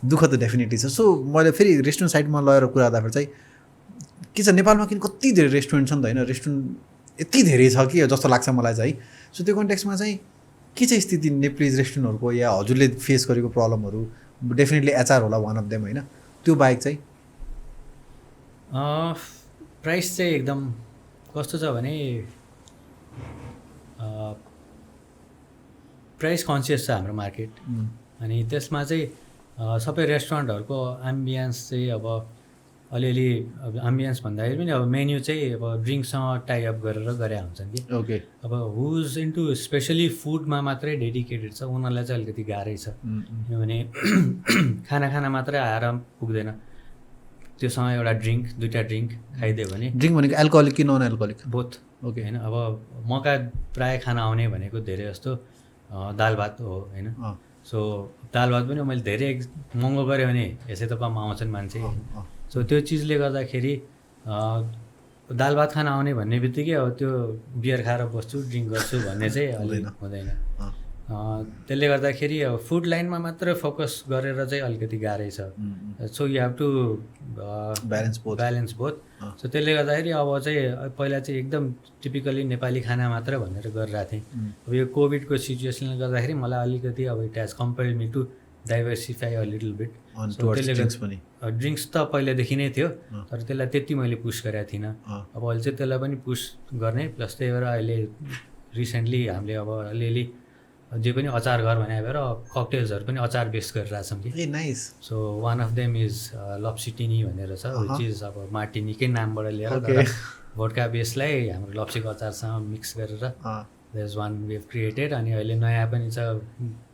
दुःख त डेफिनेटली छ सो मैले फेरि रेस्टुरेन्ट साइडमा लगेर कुरा गर्दाखेरि चाहिँ के छ नेपालमा किन कति धेरै रेस्टुरेन्ट छ नि त होइन रेस्टुरेन्ट यति धेरै छ कि जस्तो लाग्छ मलाई चाहिँ सो त्यो कन्टेक्समा चाहिँ के चाहिँ स्थिति नेप्लिज रेस्टुरेन्टहरूको या हजुरले फेस गरेको प्रब्लमहरू डेफिनेटली एचआर होला वान अफ देम होइन त्यो बाहेक चाहिँ
प्राइस चाहिँ एकदम कस्तो छ भने प्राइस कन्सियस छ हाम्रो मार्केट अनि त्यसमा चाहिँ सबै रेस्टुरेन्टहरूको एम्बियन्स चाहिँ अब अलिअलि अब एम्बियन्स भन्दाखेरि पनि अब मेन्यु चाहिँ अब ड्रिङ्कसँग टाइअप गरेर गरे हुन्छन् कि
ओके
अब हुज इन्टु स्पेसली फुडमा मात्रै डेडिकेटेड छ उनीहरूलाई चाहिँ अलिकति गाह्रै छ किनभने खाना मात्रै आएर पुग्दैन त्योसँग एउटा ड्रिङ्क दुईवटा ड्रिङ्क खाइदियो भने
ड्रिङ्क भनेको एल्कोहलिक कि नन एल्कोहलिक
बोथ
ओके
होइन अब मका प्रायः खाना आउने भनेको धेरै जस्तो दाल भात हो होइन सो दाल भात पनि मैले धेरै महँगो गऱ्यो भने यसै त कम आउँछन् मान्छे सो त्यो चिजले गर्दाखेरि दाल भात खाना आउने भन्ने बित्तिकै अब त्यो बियर खाएर बस्छु ड्रिङ्क गर्छु भन्ने चाहिँ अलिक हुँदैन त्यसले गर्दाखेरि अब फुड लाइनमा मात्र फोकस गरेर चाहिँ अलिकति गाह्रै छ so you have to balance both so त्यसले गर्दाखेरि अब चाहिँ पहिला चाहिँ एकदम टिपिकली नेपाली खाना मात्र भनेर गरिरहेको थिएँ अब यो कोभिडको सिचुएसनले गर्दाखेरि मलाई अलिकति अब it has compelled me to diversify a little bit drinks त पहिलादेखि नै थियो तर त्यसलाई त्यति मैले पुस गरेको थिइनँ अब अहिले चाहिँ त्यसलाई पनि पुस गर्ने प्लस त्यही भएर अहिले रिसेन्टली हामीले अब अलिअलि जे पनि अचार घर भने भएर ककटेल्सहरू पनि अचार बेस गरिरहेछौँ कि
nice
so one of them is Lapsitini भनेर छ विच इज अब मार्टिनीकै नामबाट लिएर भोड्का बेसलाई हाम्रो लप्सीको अचारसँग मिक्स गरेर there is one we have created अनि अहिले नयाँ पनि छ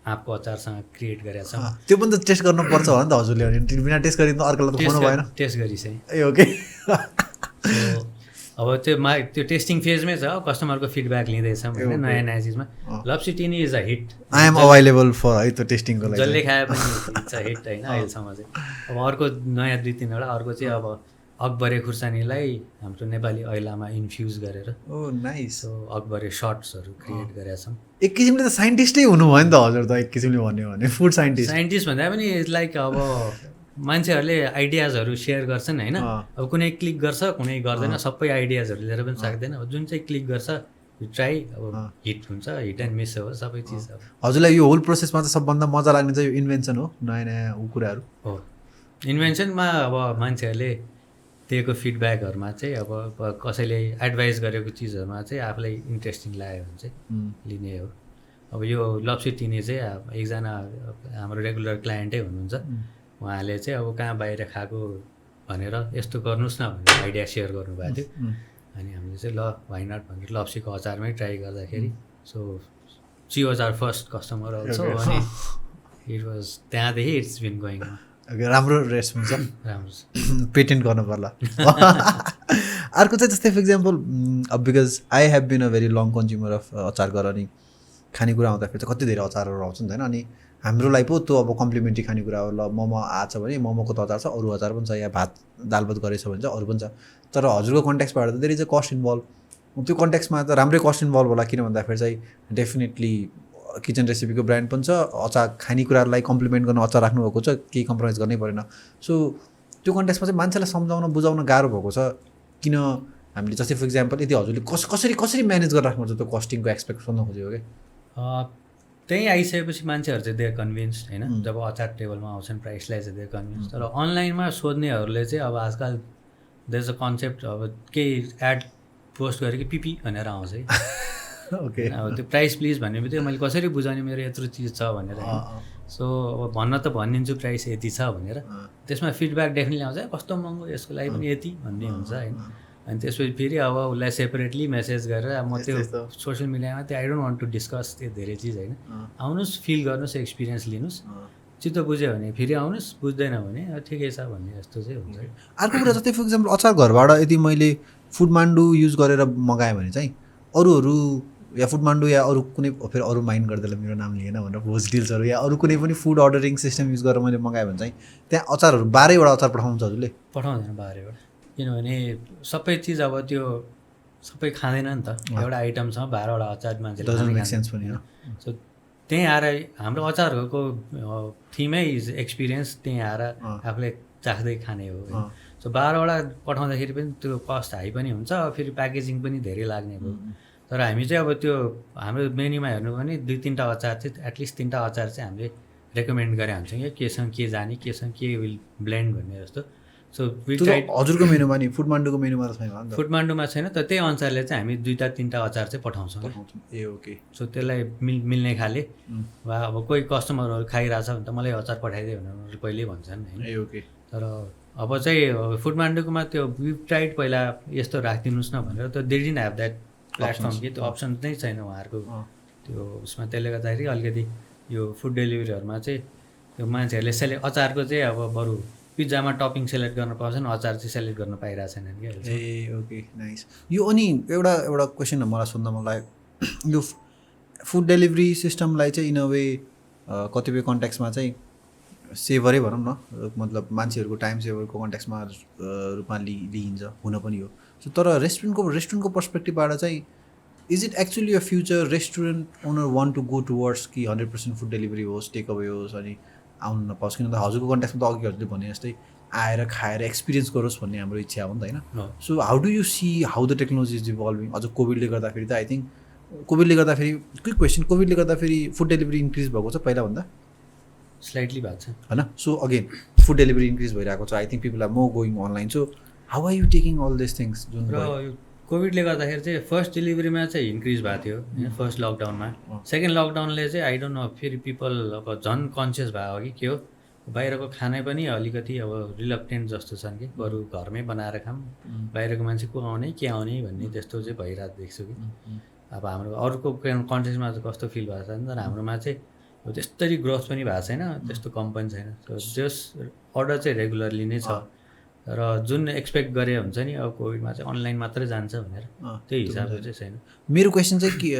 आँपको अचारसँग क्रिएट गरेको छ
त्यो पनि त टेस्ट गर्नुपर्छ हो नि त हजुरले बिना टेस्ट गरी त अर्कोलाई त खुवाउनु भएन
टेस्ट गरी चाहिँ
ए ओके
अब त्यो टेस्टिङ फेजमै छ कस्टमरको फिडब्याक लिँदैछौँ होइन नयाँ चिजमा Lapsitini is a hit
I am available for है त्यो टेस्टिङको लागि
जसले खाए पनि इट्स अ हिट होइन अहिलेसम्म चाहिँ अब अर्को नयाँ 2-3वटा अर्को चाहिँ अब अकबरे खुर्सानीलाई हाम्रो नेपाली ऐलामा इन्फ्युज गरेर
ओ नाइस
सो अकबरे सर्ट्सहरू क्रिएट गरेका छौँ
एक किसिमले त साइन्टिस्टै हुनु भयो नि त हजुर त एक किसिमले भन्यो भने फुड
साइन्टिस्ट भन्दा पनि इट्स लाइक अब मान्छेहरूले आइडियाजहरू सेयर गर्छन् होइन अब कुनै क्लिक गर्छ कुनै गर्दैन सबै आइडियाजहरू लिएर पनि सक्दैन अब जुन चाहिँ क्लिक गर्छ ट्राई अब हिट हुन्छ हिट एन्ड मिस हो सबै चिज अब
हजुरलाई यो होल प्रोसेसमा चाहिँ सबभन्दा मजा लाग्ने चाहिँ यो इन्भेन्सन हो नयाँ कुराहरू
हो इन्भेन्सनमा अब मान्छेहरूले दिएको फिडब्याकहरूमा चाहिँ अब कसैले एडभाइस गरेको चिजहरूमा चाहिँ आफूलाई इन्ट्रेस्टिङ लाग्यो भने चाहिँ लिने हो अब यो लप्सिटिनी चाहिँ एकजना हाम्रो रेगुलर क्लाइन्टै हुनुहुन्छ उहाँले चाहिँ अब कहाँ बाहिर खाएको भनेर यस्तो गर्नुहोस् न भनेर आइडिया सेयर गर्नुभएको थियो अनि हामीले चाहिँ ल वाइ नट भनेर लप्सीको अचारमै ट्राई गर्दाखेरि सो ची अचार फर्स्ट कस्टमर आउँछ अनि इट वाज त्यहाँदेखि इट्स बिन गोइङ
राम्रो रेस्पोन्स छ
राम्रो
पेटेन्ट गर्नु पर्ला अर्को चाहिँ जस्तै फर इक्जाम्पल अब because I have been a very long consumer of achar गर अनि खानेकुरा आउँदाखेरि चाहिँ कति धेरै अचारहरू आउँछ नि त होइन अनि हाम्रो लागि पो त्यो अब कम्प्लिमेन्ट्री खानेकुरा हो ल मोमो आएको छ भने मोमोको त अचार छ अरू अचार पनि छ या भात दाल भात गरेछ भने चाहिँ अरू पनि छ तर हजुरको कन्ट्याक्सबाट त धेरै चाहिँ कस्ट इन्भल्भ त्यो कन्ट्याक्समा त राम्रै कस्ट इन्भल्भ होला किन भन्दाखेरि चाहिँ डेफिनेटली किचन रेसिपीको ब्रान्ड पनि छ अचार खानेकुरालाई कम्प्लिमेन्ट गर्न अचार राख्नुभएको छ केही कम्प्रोमाइज गर्नै परेन सो त्यो कन्ट्याक्समा चाहिँ मान्छेलाई सम्झाउन बुझाउन गाह्रो भएको छ किन हामीले जस्तै फर इक्जाम्पल यदि हजुरले कसरी म्यानेज गरेर राख्नुहुन्छ त्यो कस्टिङको एक्सपेक्ट सोध्न खोजेको क्या
त्यहीँ आइसकेपछि मान्छेहरू चाहिँ देयर कन्भिन्स्ड होइन जब अचार टेबलमा आउँछन् प्राइसलाई चाहिँ देयर कन्भिन्स तर अनलाइनमा सोध्नेहरूले चाहिँ अब आजकल देयर इज अ कन्सेप्ट अब केही एड पोस्ट गरेँ कि पिपी भनेर आउँछ है
ओके
अब त्यो प्राइस प्लिज भन्ने बित्तिकै मैले कसरी बुझाउने मेरो यत्रो चिज छ भनेर सो अब भन्न त भनिदिन्छु प्राइस यति छ भनेर त्यसमा फिडब्याक डेफिनेटली आउँछ कस्तो महँगो यसको लागि पनि यति भन्ने हुन्छ होइन अनि त्यसपछि फेरि अब उसलाई सेपरेटली मेसेज गरेर अब म त्यो सोसियल मिडियामा त्यो I don't want to discuss त्यो धेरै चिज होइन आउनुहोस् फिल गर्नुहोस् एक्सपिरियन्स लिनुहोस् चित्त बुझ्यो भने फेरि आउनुहोस् बुझ्दैन भने ठिकै छ भन्ने जस्तो चाहिँ हुन्छ
अर्को कुरा जस्तै फर इक्जाम्पल अचार घरबाट यदि मैले फुडमान्डु युज गरेर मगाएँ भने चाहिँ अरूहरू या फुडमान्डु या अरू कुनै फेरि अरू माइन्ड गर्दैन मेरो नाम लिएन भनेर भोज डिल्सहरू या अरू कुनै पनि फुड अर्डरिङ सिस्टम युज गरेर मैले मगाएँ भने चाहिँ त्यहाँ अचारहरू 12वटा अचार पठाउँछ हजुरले
पठाउँदैन 12वटा किनभने सबै चिज अब त्यो सबै खाँदैन नि त एउटा आइटमसँग 12वटा अचार मान्छेले सो त्यहीँ आएर हाम्रो अचारहरूको थिमै एक्सपिरियन्स त्यहीँ आएर आफूले चाख्दै खाने हो होइन सो 12वटा पठाउँदाखेरि पनि त्यो कस्ट हाई पनि हुन्छ फेरि प्याकेजिङ पनि धेरै लाग्ने भयो तर हामी चाहिँ अब त्यो हाम्रो मेन्यूमा हेर्नु भने 2-3टा अचार चाहिँ एटलिस्ट 3टा अचार चाहिँ हामीले रेकमेन्ड गरे हुन्छौँ कि केसँग के जाने केसँग के विल ब्लेन्ड भन्ने जस्तो सो
हजुरको मेन्यूमा नि फुडमान्डुको मेन्यूमा त छैन
फुडमान्डुमा छैन त त्यही अनुसारले चाहिँ हामी 2-3टा अचार चाहिँ पठाउँछौँ
ए ओके सो
त्यसलाई मिल्ने खाले वा अब कोही कस्टमरहरू खाइरहेछ भने त मलाई अचार पठाइदियो भनेर उनीहरूले पहिल्यै भन्छन् होइन
ए ओके तर
अब चाहिँ फुडमान्डुकोमा त्यो विभ ट्राइड पहिला यस्तो राखिदिनुहोस् न भनेर त्यो they didn't have that platform कि त्यो अप्सन नै छैन उहाँहरूको त्यो उसमा त्यसले गर्दाखेरि अलिकति यो फुड डेलिभरीहरूमा चाहिँ त्यो मान्छेहरूले अचारको चाहिँ अब बरु पिज्जामा टपिङ सेलेक्ट गर्न पाउँछन् अचार चाहिँ सेलेक्ट गर्न पाइरहेको छैनन् क्या
ए ओके नाइस यो अनि एउटा क्वेसन मलाई सोध्न मन लाग्यो यो फुड डेलिभरी सिस्टमलाई चाहिँ इन अ वे कतिपय कन्ट्याक्समा चाहिँ सेभरै भनौँ न मतलब मान्छेहरूको टाइम सेभरको कन्ट्याक्समा रूपमा लिइन्छ हुन पनि हो सो तर रेस्टुरेन्टको पर्सपेक्टिभबाट चाहिँ is it actually a future restaurant owner want to go towards कि 100% फुड डेलिभरी होस् टेक अवे होस् अनि आउनु नपाओस् किन त हजुरको कन्ट्याक्समा त अघि हजुरले भने जस्तै आएर खाएर एक्सपिरियन्स गरोस् भन्ने हाम्रो इच्छा हो नि त होइन so how do you see how the technology is evolving अझ कोभिडले गर्दाखेरि त आई थिङ्क कोभिडले गर्दाखेरि क्विक क्वेसन कोभिडले गर्दाखेरि फुड डेलिभरी इन्क्रिज भएको छ पहिलाभन्दा
स्लाइटली भएको छ
होइन so again food delivery increase भइरहेको छ I think people are more going online so how are you taking all this things जुन
कोभिडले गर्दाखेरि चाहिँ फर्स्ट डेलिभरीमा चाहिँ इन्क्रिज भएको थियो होइन फर्स्ट लकडाउनमा सेकेन्ड लकडाउनले चाहिँ आई डोन्ट नो फेरि पिपल अब झन् कन्सियस भयो कि के हो बाहिरको खानै पनि अलिकति अब रिलक्टेन्ट जस्तो छन् कि बरु घरमै बनाएर खाऊँ बाहिरको मान्छे को आउने के आउने भन्ने त्यस्तो चाहिँ भइरहेको देख्छु कि अब हाम्रो अरूको कन्ट्रिजमा चाहिँ कस्तो फिल भएको छ तर हाम्रोमा चाहिँ त्यस्तरी ग्रोथ पनि भएको छैन त्यस्तो कम पनि छैन जस अर्डर चाहिँ रेगुलरली नै छ र जुन एक्सपेक्ट गरे हुन्छ नि अब कोभिडमा चाहिँ अनलाइन मात्रै जान्छ भनेर त्यही हिसाबले चाहिँ छैन
मेरो क्वेसन चाहिँ के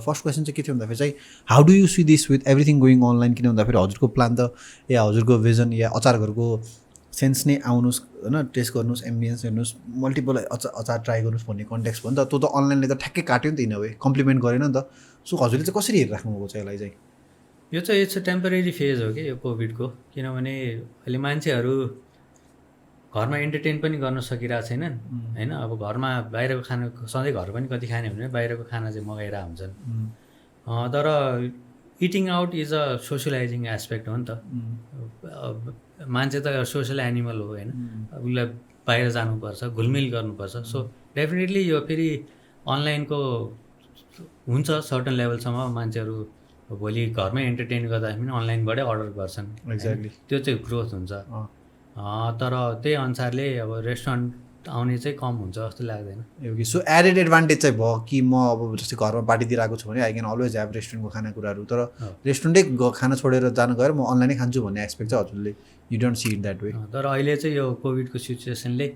फर्स्ट क्वेसन चाहिँ के थियो भन्दाखेरि चाहिँ how do you see this with everything going online किन भन्दाखेरि हजुरको प्लान त या हजुरको भिजन या अचारहरूको सेन्स नै आउनुहोस् होइन टेस्ट गर्नुहोस् एम्बियन्स हेर्नुहोस् मल्टिपल अचार ट्राई गर्नुहोस् भन्ने कन्टेक्स्ट भयो नि त त्यो त अनलाइनले त ठ्याक्कै काट्यो नि त इन वे कम्प्लिमेन्ट गरेन नि त सो हजुरले चाहिँ कसरी हेरिराख्नुभएको छ यसलाई चाहिँ
यो चाहिँ इट्स अ टेम्परेरी फेज हो कि यो कोभिडको किनभने अहिले मान्छेहरू घरमा इन्टरटेन पनि गर्न सकिरहेको छैनन् होइन अब घरमा बाहिरको खाना सधैँ घर पनि कति खाने भने बाहिरको खाना चाहिँ मगाइरहेको हुन्छन् तर eating out is a socialising aspect हो नि त मान्छे त सोसियल एनिमल हो होइन उसलाई बाहिर जानुपर्छ घुलमिल गर्नुपर्छ सो डेफिनेटली यो फेरि अनलाइनको हुन्छ सर्टन लेभलसम्म मान्छेहरू भोलि घरमै इन्टरटेन गर्दाखेरि पनि अनलाइनबाटै अर्डर गर्छन्
एक्ज्याक्टली
त्यो चाहिँ ग्रोथ हुन्छ तर त्यही अनुसारले अब रेस्टुरेन्ट आउने चाहिँ कम हुन्छ जस्तो लाग्दैन
सो एडेड एडभान्टेज चाहिँ भयो कि म अब जस्तै घरमा पार्टीतिर आएको छु भने आई क्यान अलवेज ह्याभ रेस्टुरेन्टको खानाकुराहरू तर रेस्टुरेन्टै खाना छोडेर जानु गएर म अनलाइनै खान्छु भन्ने एक्सपेक्ट चाहिँ हजुरले you don't see it that way
तर अहिले चाहिँ यो कोभिडको सिचुएसनले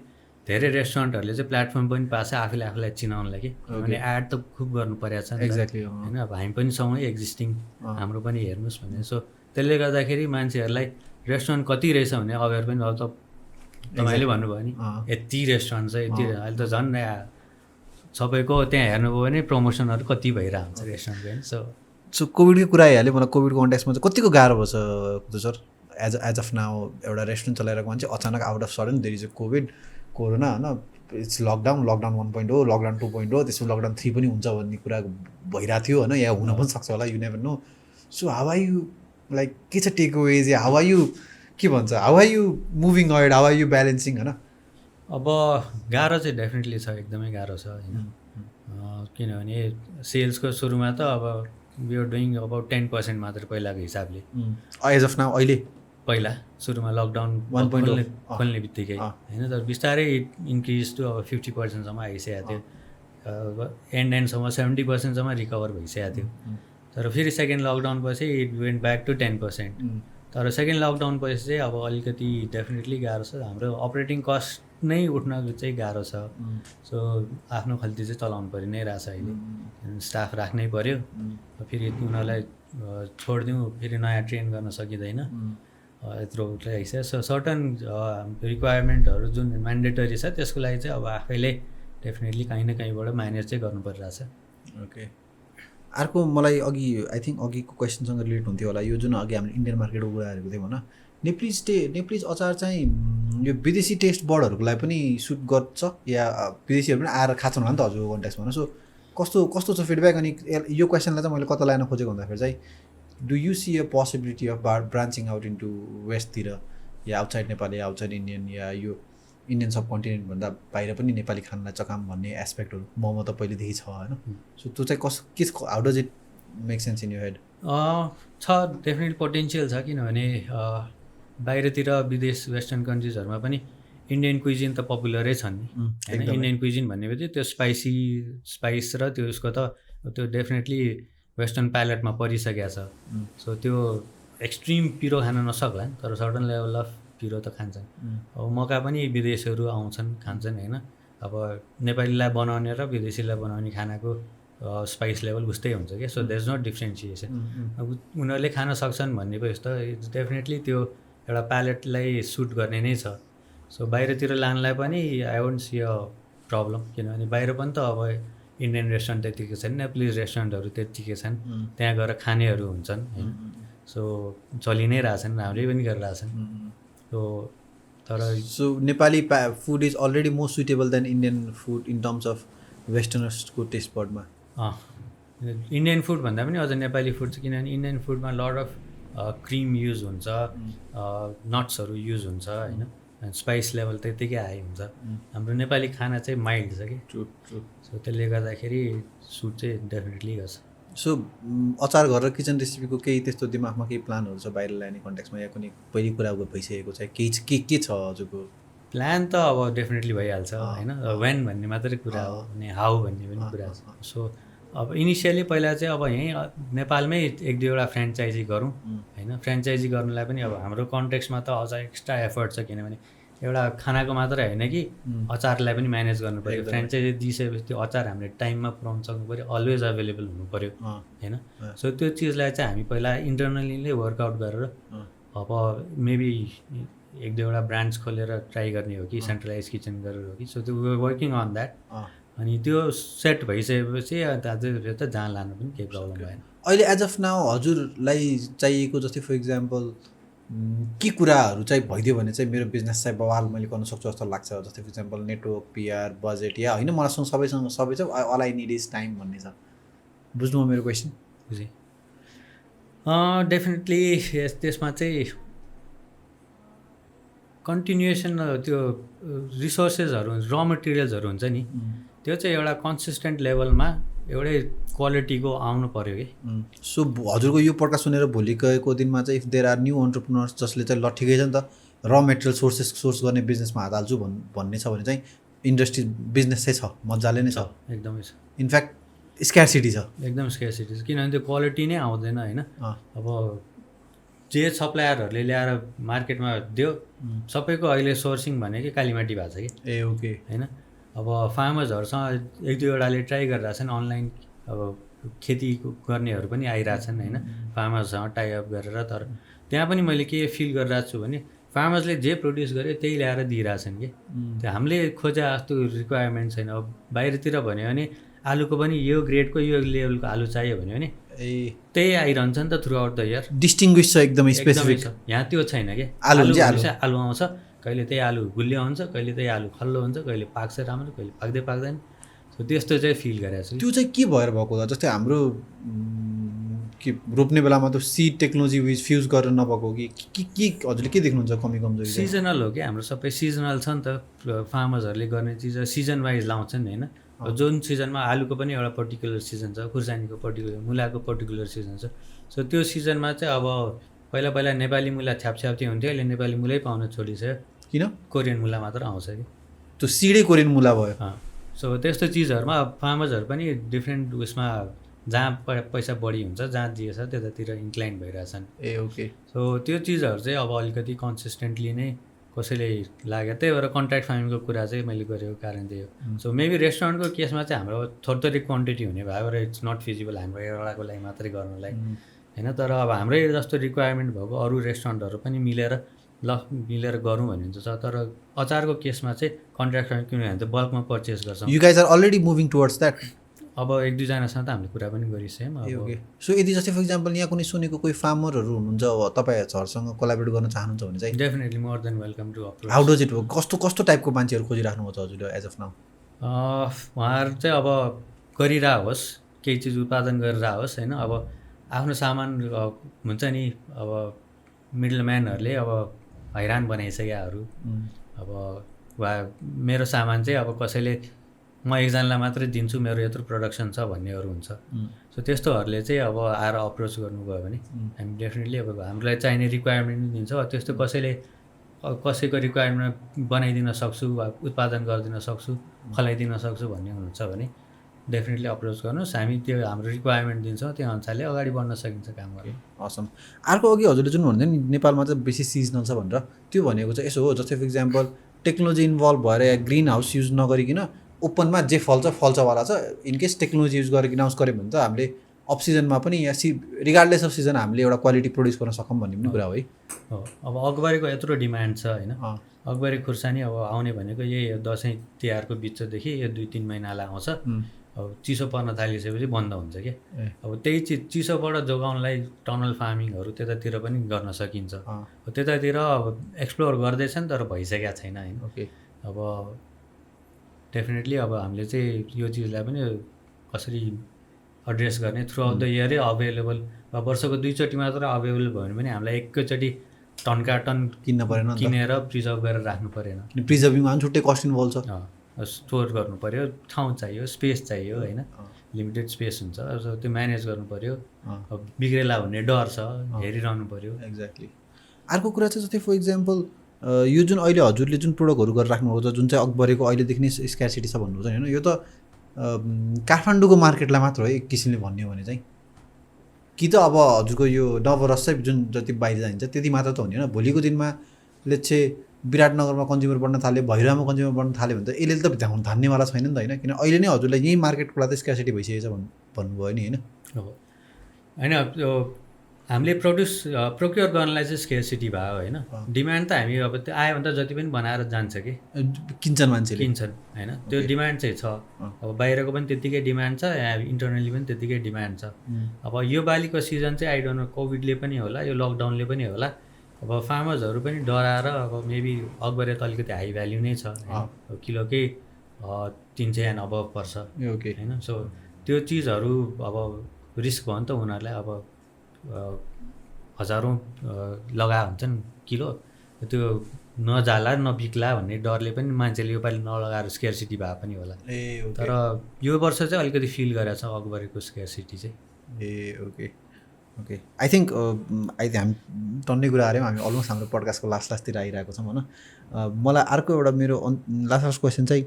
धेरै रेस्टुरेन्टहरूले चाहिँ प्लेटफर्म पनि पाएको छ आफूलाई चिनाउनलाई कि किनभने एड त खुब गर्नु परेको छ
एक्ज्याक्टली
होइन अब हामी पनि सँगै एक्जिस्टिङ हाम्रो पनि हेर्नुहोस् भने सो त्यसले गर्दाखेरि मान्छेहरूलाई रेस्टुरेन्ट कति रहेछ भने अवेर पनि अब त तपाईँले भन्नुभयो नि यति रेस्टुरेन्ट छ यति अहिले त झन् सबैको त्यहाँ हेर्नुभयो भने प्रमोसनहरू कति भइरहेको हुन्छ रेस्टुरेन्टको होइन
सो कोभिडकै कुरा आइहाल्यो मलाई कोभिडको कन्टेक्समा चाहिँ कतिको गाह्रो भयो सर एज अफ नाउ एउटा रेस्टुरेन्ट चलाइरहेको मान्छे अचानक out of sudden there is a corona होइन इट्स लकडाउन 1.0 लकडाउन 2.0 त्यसपछि लकडाउन 3 पनि हुन्छ भन्ने कुरा भइरहेको थियो होइन या हुन पनि सक्छ होला you never know so how are you like के छ टेक अवेज या हाउ आर यु के भन्छ how are you moving ahead how are you balancing होइन
अब गाह्रो चाहिँ डेफिनेटली छ, एकदमै गाह्रो छ होइन। किनभने सेल्सको सुरुमा त अब वी आर डुइङ अबाउट 10% मात्र पहिलाको हिसाबले।
एज अफ नाउ अहिले
पहिला सुरुमा लकडाउन
1.0
खोल्ने बित्तिकै होइन, तर बिस्तारै इन्क्रिज टु अब 50%सम्म आइसकेको थियो, एन्डसम्म 70%सम्म रिकभर भइसकेको थियो। तर फेरि सेकेन्ड लकडाउन पछि इट वेन्ट ब्याक टु 10%। तर सेकेन्ड लकडाउन पछि चाहिँ अब अलिकति डेफिनेटली गाह्रो छ, हाम्रो अपरेटिङ कस्ट नै उठ्न चाहिँ गाह्रो छ। सो आफ्नो खल्ती चाहिँ चलाउनु परि नै रहेछ अहिले, स्टाफ राख्नै पऱ्यो, फेरि उनीहरूलाई छोडिदिउँ फेरि नयाँ ट्रेन गर्न सकिँदैन, यत्रो आइसक्यो। सो सर्टन रिक्वायरमेन्टहरू जुन म्यान्डेटरी छ त्यसको लागि चाहिँ अब आफैले डेफिनेटली कहीँ न कहीँबाट म्यानेज चाहिँ गर्नु परिरहेछ।
ओके, अर्को मलाई अघि आई थिङ्क अघिको क्वेसनसँग रिलेट हुन्थ्यो होला, यो जुन अघि हामीले इन्डियन मार्केटको कुरा गरेको थियौँ होइन, नेप्लिज अचार चाहिँ यो विदेशी टेस्ट बर्डहरूको लागि पनि सुट गर्छ या विदेशीहरू पनि आएर खान्छन् होला नि त हजुरको कन्टेक्समा? सो कस्तो छ फिडब्याक? अनि यो क्वेसनलाई चाहिँ मैले कता लान खोजेको भन्दाखेरि चाहिँ do you see a possibility of branching out into वेस्टतिर या आउटसाइड नेपाल या आउटसाइड इन्डियन या यो इन्डियन सब कन्टिनेन्टभन्दा बाहिर पनि नेपाली खानालाई चकाम भन्ने एस्पेक्टहरू ममा त पहिलेदेखि छ होइन? सो त्यो चाहिँ के how does it make sense in your head?
छ, डेफिनेटली पोटेन्सियल छ, किनभने बाहिरतिर विदेश वेस्टर्न कन्ट्रिजहरूमा पनि इन्डियन क्विजिन त पपुलरै छन् नि होइन। इन्डियन क्विजिन भन्ने बित्तिकै त्यो स्पाइस र त्यो उसको त त्यो डेफिनेटली वेस्टर्न प्यालेटमा परिसकेको छ। सो त्यो एक्सट्रिम पिरो खान नसक्ला तर सर्टन लेभल अफ पिरो त खान्छन्। अब मौका पनि विदेशीहरू आउँछन् खान्छन् होइन। अब नेपालीलाई बनाउने र विदेशीलाई बनाउने खानाको स्पाइस लेभल उस्तै हुन्छ क्या। So there is not differentiation. अब उनीहरूले खान सक्छन् भन्ने पो यस्तो इट्स डेफिनेटली त्यो एउटा प्यालेटलाई सुट गर्ने नै छ। सो बाहिरतिर लानलाई पनि I won't see a problem, किनभने बाहिर पनि त अब इन्डियन रेस्टुरेन्ट त्यत्तिकै छन्, नेप्लिज रेस्टुरेन्टहरू त्यत्तिकै छन्, त्यहाँ गएर खानेहरू हुन्छन् होइन। सो चलि नै रहेछन्, राम्रै पनि गरिरहेछन्। So
Nepali food is already more suitable than Indian food in terms of वेस्टर्नर्सको टेस्ट बर्डमा।
इन्डियन फुड भन्दा पनि अझ नेपाली फुड चाहिँ, किनभने इन्डियन फुडमा लट अफ क्रिम युज हुन्छ, नट्सहरू युज हुन्छ होइन, स्पाइस लेभल त्यत्तिकै हाई हुन्छ। हाम्रो नेपाली खाना चाहिँ माइल्ड छ कि।
ट्रु।
सो त्यसले गर्दाखेरि सुट चाहिँ डेफिनेटली गर्छ।
सो अचार गरेर किचन रेसिपीको केही त्यस्तो दिमागमा केही प्लानहरू छ बाहिर ल्याउने कन्टेक्समा, या कुनै पहिलो कुरा भइसकेको छ केही के छ हजुरको
प्लान? त अब डेफिनेटली भइहाल्छ होइन, वेन भन्ने मात्रै कुरा हो, अनि हाउ भन्ने पनि कुरा छ। सो अब इनिसियली पहिला चाहिँ अब यहीँ नेपालमै 1-2वटा फ्रेन्चाइजी गरौँ होइन। फ्रेन्चाइजी गर्नुलाई पनि अब हाम्रो कन्टेक्समा त अझ एक्स्ट्रा एफर्ट छ, किनभने एउटा खानाको मात्रै होइन कि अचारलाई पनि म्यानेज गर्नु पऱ्यो। फ्रेन्चाइजी दिइसकेपछि त्यो अचार हामीले टाइममा पुऱ्याउनु सक्नु पऱ्यो, अलवेज अभाइलेबल हुनु पऱ्यो होइन। सो त्यो चिजलाई चाहिँ हामी पहिला इन्टरनली नै वर्कआउट गरेर अब मेबी 1-2वटा ब्रान्च खोलेर ट्राई गर्ने हो कि सेन्ट्रलाइज किचन गरेर हो कि। सो त्यो वर्किङ अन द्याट। अनि त्यो सेट भइसकेपछि अझै त जहाँ लानु पनि केही प्रब्लम भएन।
अहिले एज अफ नाउ हजुरलाई चाहिएको जस्तै फर इक्जाम्पल के कुराहरू चाहिँ भइदियो भने चाहिँ मेरो बिजनेस चाहिँ बवाल मैले गर्न सक्छु जस्तो लाग्छ? जस्तै for example network, PR, budget, या होइन मसँग सबै चाहिँ all I need is time भन्ने छ। बुझ्नु मेरो क्वेसन?
बुझेँ। डेफिनेटली त्यसमा चाहिँ कन्टिन्युएसन त्यो रिसोर्सेसहरू र मटेरियल्सहरू हुन्छ नि, त्यो चाहिँ एउटा कन्सिस्टेन्ट लेभलमा एउटै क्वालिटीको आउनु पऱ्यो कि।
सो हजुरको यो पड्का सुनेर भोलि गएको दिनमा चाहिँ if there are new entrepreneurs जसले चाहिँ ल ठिकै छ नि त र मेटेरियल सोर्स गर्ने बिजनेसमा हात हाल्छु भन्ने छ भने चाहिँ इन्डस्ट्री बिजनेस चाहिँ छ, मजाले नै छ,
एकदमै छ।
इनफ्याक्ट स्क्यारसिटी छ,
एकदम स्क्यारसिटी छ, किनभने त्यो क्वालिटी नै आउँदैन होइन। अब जे सप्लायरहरूले ल्याएर मार्केटमा दियो सबैको अहिले सोर्सिङ भनेकै कालीमाटी भएको छ कि।
ए ओके
होइन। अब फार्मर्सहरूसँग 1-2वटाले ट्राई गरिरहेछन्, अनलाइन अब खेती गर्नेहरू पनि आइरहेछन् होइन, फार्मर्ससँग टाइअप गरेर। तर त्यहाँ पनि मैले के फिल गरिरहेको छु भने फार्मर्सले जे प्रड्युस गर्यो त्यही ल्याएर दिइरहेछन् कि। त्यो हामीले खोजे जस्तो रिक्वायरमेन्ट छैन। अब बाहिरतिर भन्यो भने आलुको पनि यो ग्रेडको यो लेभलको आलु चाहियो भन्यो भने त्यही आइरहन्छ नि त through out the year.
Distinguish छ, एकदमै स्पेसिफिक।
यहाँ त्यो छैन कि। आलु आउँछ, कहिले त्यही आलु गुलियो हुन्छ, कहिले त्यही आलु खल्लो हुन्छ, कहिले पाक्छ राम्रो, कहिले पाक्दैन। सो त्यस्तो चाहिँ फिल गरेको छु।
त्यो चाहिँ के भएर भएको होला? जस्तै हाम्रो के कि रोप्ने बेलामा त सिड टेक्नोलोजी फ्युज गरेर नभएको के हजुरले के देख्नुहुन्छ कमी कमजोरी चाहिँ?
सिजनल हो कि हाम्रो सबै सिजनल छ नि त, फार्मर्सहरूले गर्ने चिज सिजन वाइज लाउँछन् होइन। जुन सिजनमा आलुको पनि एउटा पर्टिकुलर सिजन छ, खुर्सानीको पर्टिकुलर, मुलाको पर्टिकुलर सिजन छ। सो त्यो सिजनमा चाहिँ अब पहिला पहिला नेपाली मुला छ्यापछ्याप्ती हुन्थ्यो, अहिले नेपाली मुलै पाउन छोडिसक्यो।
किन?
कोरियन मुला मात्र आउँछ कि
त्यो सिडै कोरियन मुला भयो।
सो त्यस्तो चिजहरूमा फार्मर्सहरू पनि डिफ्रेन्ट उसमा जहाँ पैसा बढी हुन्छ, जहाँ जे छ त्यतातिर इन्क्लाइन भइरहेछन्।
ए ओके।
सो त्यो चिजहरू चाहिँ अब अलिकति कन्सिस्टेन्टली नै कसैले लाग्यो। त्यही भएर कन्ट्र्याक्ट फार्मिङको कुरा चाहिँ मैले गरेको कारण त्यही हो। सो मेबी रेस्टुरेन्टको केसमा चाहिँ हाम्रो थोरै क्वान्टिटी हुने भएर इट्स नट फिजिबल हाम्रो एउटाको लागि मात्रै गर्नलाई होइन। तर अब हाम्रै जस्तो रिक्वायरमेन्ट भएको अरू रेस्टुरेन्टहरू पनि मिलेर गरौँ भन्ने छ। तर अचारको केसमा चाहिँ कन्ट्र्याक्ट फार्मिङ किनभने चाहिँ बल्कमा पर्चेस गर्छौँ।
You guys are already moving towards that.
अब 1-2जनासँग त हामीले कुरा पनि गरिसक्यौँ।
ओके। सो यदि जस्तै फर इक्जाम्पल यहाँ कुनै सुनेको कोही फार्मरहरू हुनुहुन्छ तपाईँहरूसँग कोलाबरेट गर्न चाहनुहुन्छ भने चाहिँ
definitely more than welcome to approach.
How does it work? कस्तो टाइपको मान्छेहरू खोजिराख्नुभएको छ हजुरले एज अफ नाउ?
उहाँहरू चाहिँ अब गरिरहेको होस्, केही चिज उत्पादन गरिरहेको होस् होइन। अब आफ्नो सामान हुन्छ नि, अब मिडल म्यानहरूले अब हैरान बनाइसकेकाहरू, अब वा मेरो सामान चाहिँ अब कसैले म एकजनालाई मात्रै दिन्छु, मेरो यत्रो प्रडक्सन छ भन्नेहरू हुन्छ। सो त्यस्तोहरूले चाहिँ अब आएर अप्रोच गर्नुभयो भने हामी डेफिनेटली अब हामीलाई चाहिने रिक्वायरमेन्ट पनि दिन्छ। त्यसतो कसैको रिक्वायरमेन्ट बनाइदिन सक्छु वा उत्पादन गरिदिन सक्छु, फलाइदिन सक्छु भन्ने हुनुहुन्छ भने डेफिनेटली अप्रोच गर्नुहोस्। हामी त्यो हाम्रो रिक्वायरमेन्ट दिन्छौँ, त्यो अनुसारले अगाडि बढ्न सकिन्छ काम गर्न।
असम। अर्को अघि हजुरले जुन भन्दै नि नेपालमा चाहिँ बेसी सिजनल छ भनेर, त्यो भनेको चाहिँ यसो हो, जस्तै फर इक्जाम्पल टेक्नोलोजी इन्भल्भ भएर या ग्रिन हाउस युज नगरिकन ओपनमा जे फल्छवाला छ, इनकेस टेक्नोलोजी युज गरेर ग्रिन हाउस गऱ्यो भने त हामीले अफ सिजनमा पनि या रिगार्डलेस अफ सिजन हामीले एउटा क्वालिटी प्रड्युस गर्न सकौँ भन्ने पनि कुरा हो है।
अब अकबरीको यत्रो डिमान्ड छ होइन। अकबरी खुर्सानी अब आउने भनेको यही दसैँ तिहारको बिचदेखि यो 2-3 महिनालाई आउँछ। अब चिसो पर्न थालिसकेपछि बन्द हुन्छ कि। अब त्यही चिज चिसोबाट जोगाउनलाई टनल फार्मिङहरू त्यतातिर पनि गर्न सकिन्छ। त्यतातिर अब एक्सप्लोर गर्दैछन् तर भइसकेको छैन होइन। अब डेफिनेटली अब हामीले चाहिँ यो चिजलाई पनि कसरी एड्रेस गर्ने थ्रु आउट द इयरै अभाइलेबल, वर्षको 2चोटि मात्र अभाइलेबल भयो भने पनि हामीलाई एकैचोटि टनका टन
किन्न परेन,
किनेर प्रिजर्भ गरेर राख्नु परेन।
प्रिजर्भिङमा पनि छुट्टै कस्ट इन्भल्भ छ।
स्टोर गर्नु पऱ्यो, ठाउँ चाहियो, स्पेस चाहियो होइन, लिमिटेड स्पेस हुन्छ। त्यो म्यानेज गर्नु पऱ्यो। अब बिग्रेला भन्ने डर छ, हेरिरहनु पऱ्यो।
एक्ज्याक्टली। अर्को कुरा चाहिँ जस्तै फर इक्जाम्पल यो जुन अहिले हजुरले जुन प्रोडक्टहरू गरेर राख्नुभएको छ, जुन चाहिँ अकबरीको अहिले नै स्क्यारसिटी छ भन्नुहुन्छ होइन, यो त काठमाडौँको मार्केटलाई मात्र हो एक किसिमले भन्ने हो भने चाहिँ, कि त अब हजुरको यो नवरस चाहिँ जुन जति बाहिर जान्छ त्यति मात्र त हुने होइन। भोलिको दिनमा लेट्स से विराटनगरमा कन्ज्युमर बढ्न थाल्यो, भैरवामा कन्ज्युमर बढ्न थाल्यो भने त यसले त धान्नेवाला छैन नि त होइन। किन अहिले नै हजुरलाई यही मार्केटको लागि त स्क्यारसिटी भइसकेको छ भन्नुभयो नि होइन।
होइन हामीले प्रोक्योर गर्नलाई चाहिँ स्केयरसिटी भयो होइन। डिमान्ड त हामी अब त्यो आयो भने त जति पनि बनाएर जान्छ कि,
किन्छन् मान्छेले,
किन्छन् होइन। त्यो डिमान्ड चाहिँ छ। अब बाहिरको पनि त्यत्तिकै डिमान्ड छ, इन्टरनली पनि त्यत्तिकै डिमान्ड छ। अब यो बालीको सिजन चाहिँ आई डोन्ट नो, कोभिडले पनि होला, यो लकडाउनले पनि होला, अब फार्मर्सहरू पनि डराएर अब मेबी अकबरी त अलिकति हाई भ्याल्यु नै छ, किलोकै 300 एन्ड अबभ पर्छ होइन। सो त्यो चिजहरू अब रिस्क भयो नि त उनीहरूलाई। अब हजारौँ लगाए हुन्छन् किलो, त्यो नजाला नबिक्ला भन्ने डरले पनि मान्छेले योपालि नलगाएर स्केयरसिटी भए पनि होला। तर यो वर्ष चाहिँ अलिकति फिल गरेको छ अकबरीको स्केयरसिटी चाहिँ।
ओके आई थिङ्क हामी टन्नै कुरा गऱ्यौँ। हामी अलमोस्ट हाम्रो पडकास्टको लास्टतिर आइरहेको छौँ होइन। मलाई अर्को एउटा मेरो लास्ट क्वेसन चाहिँ,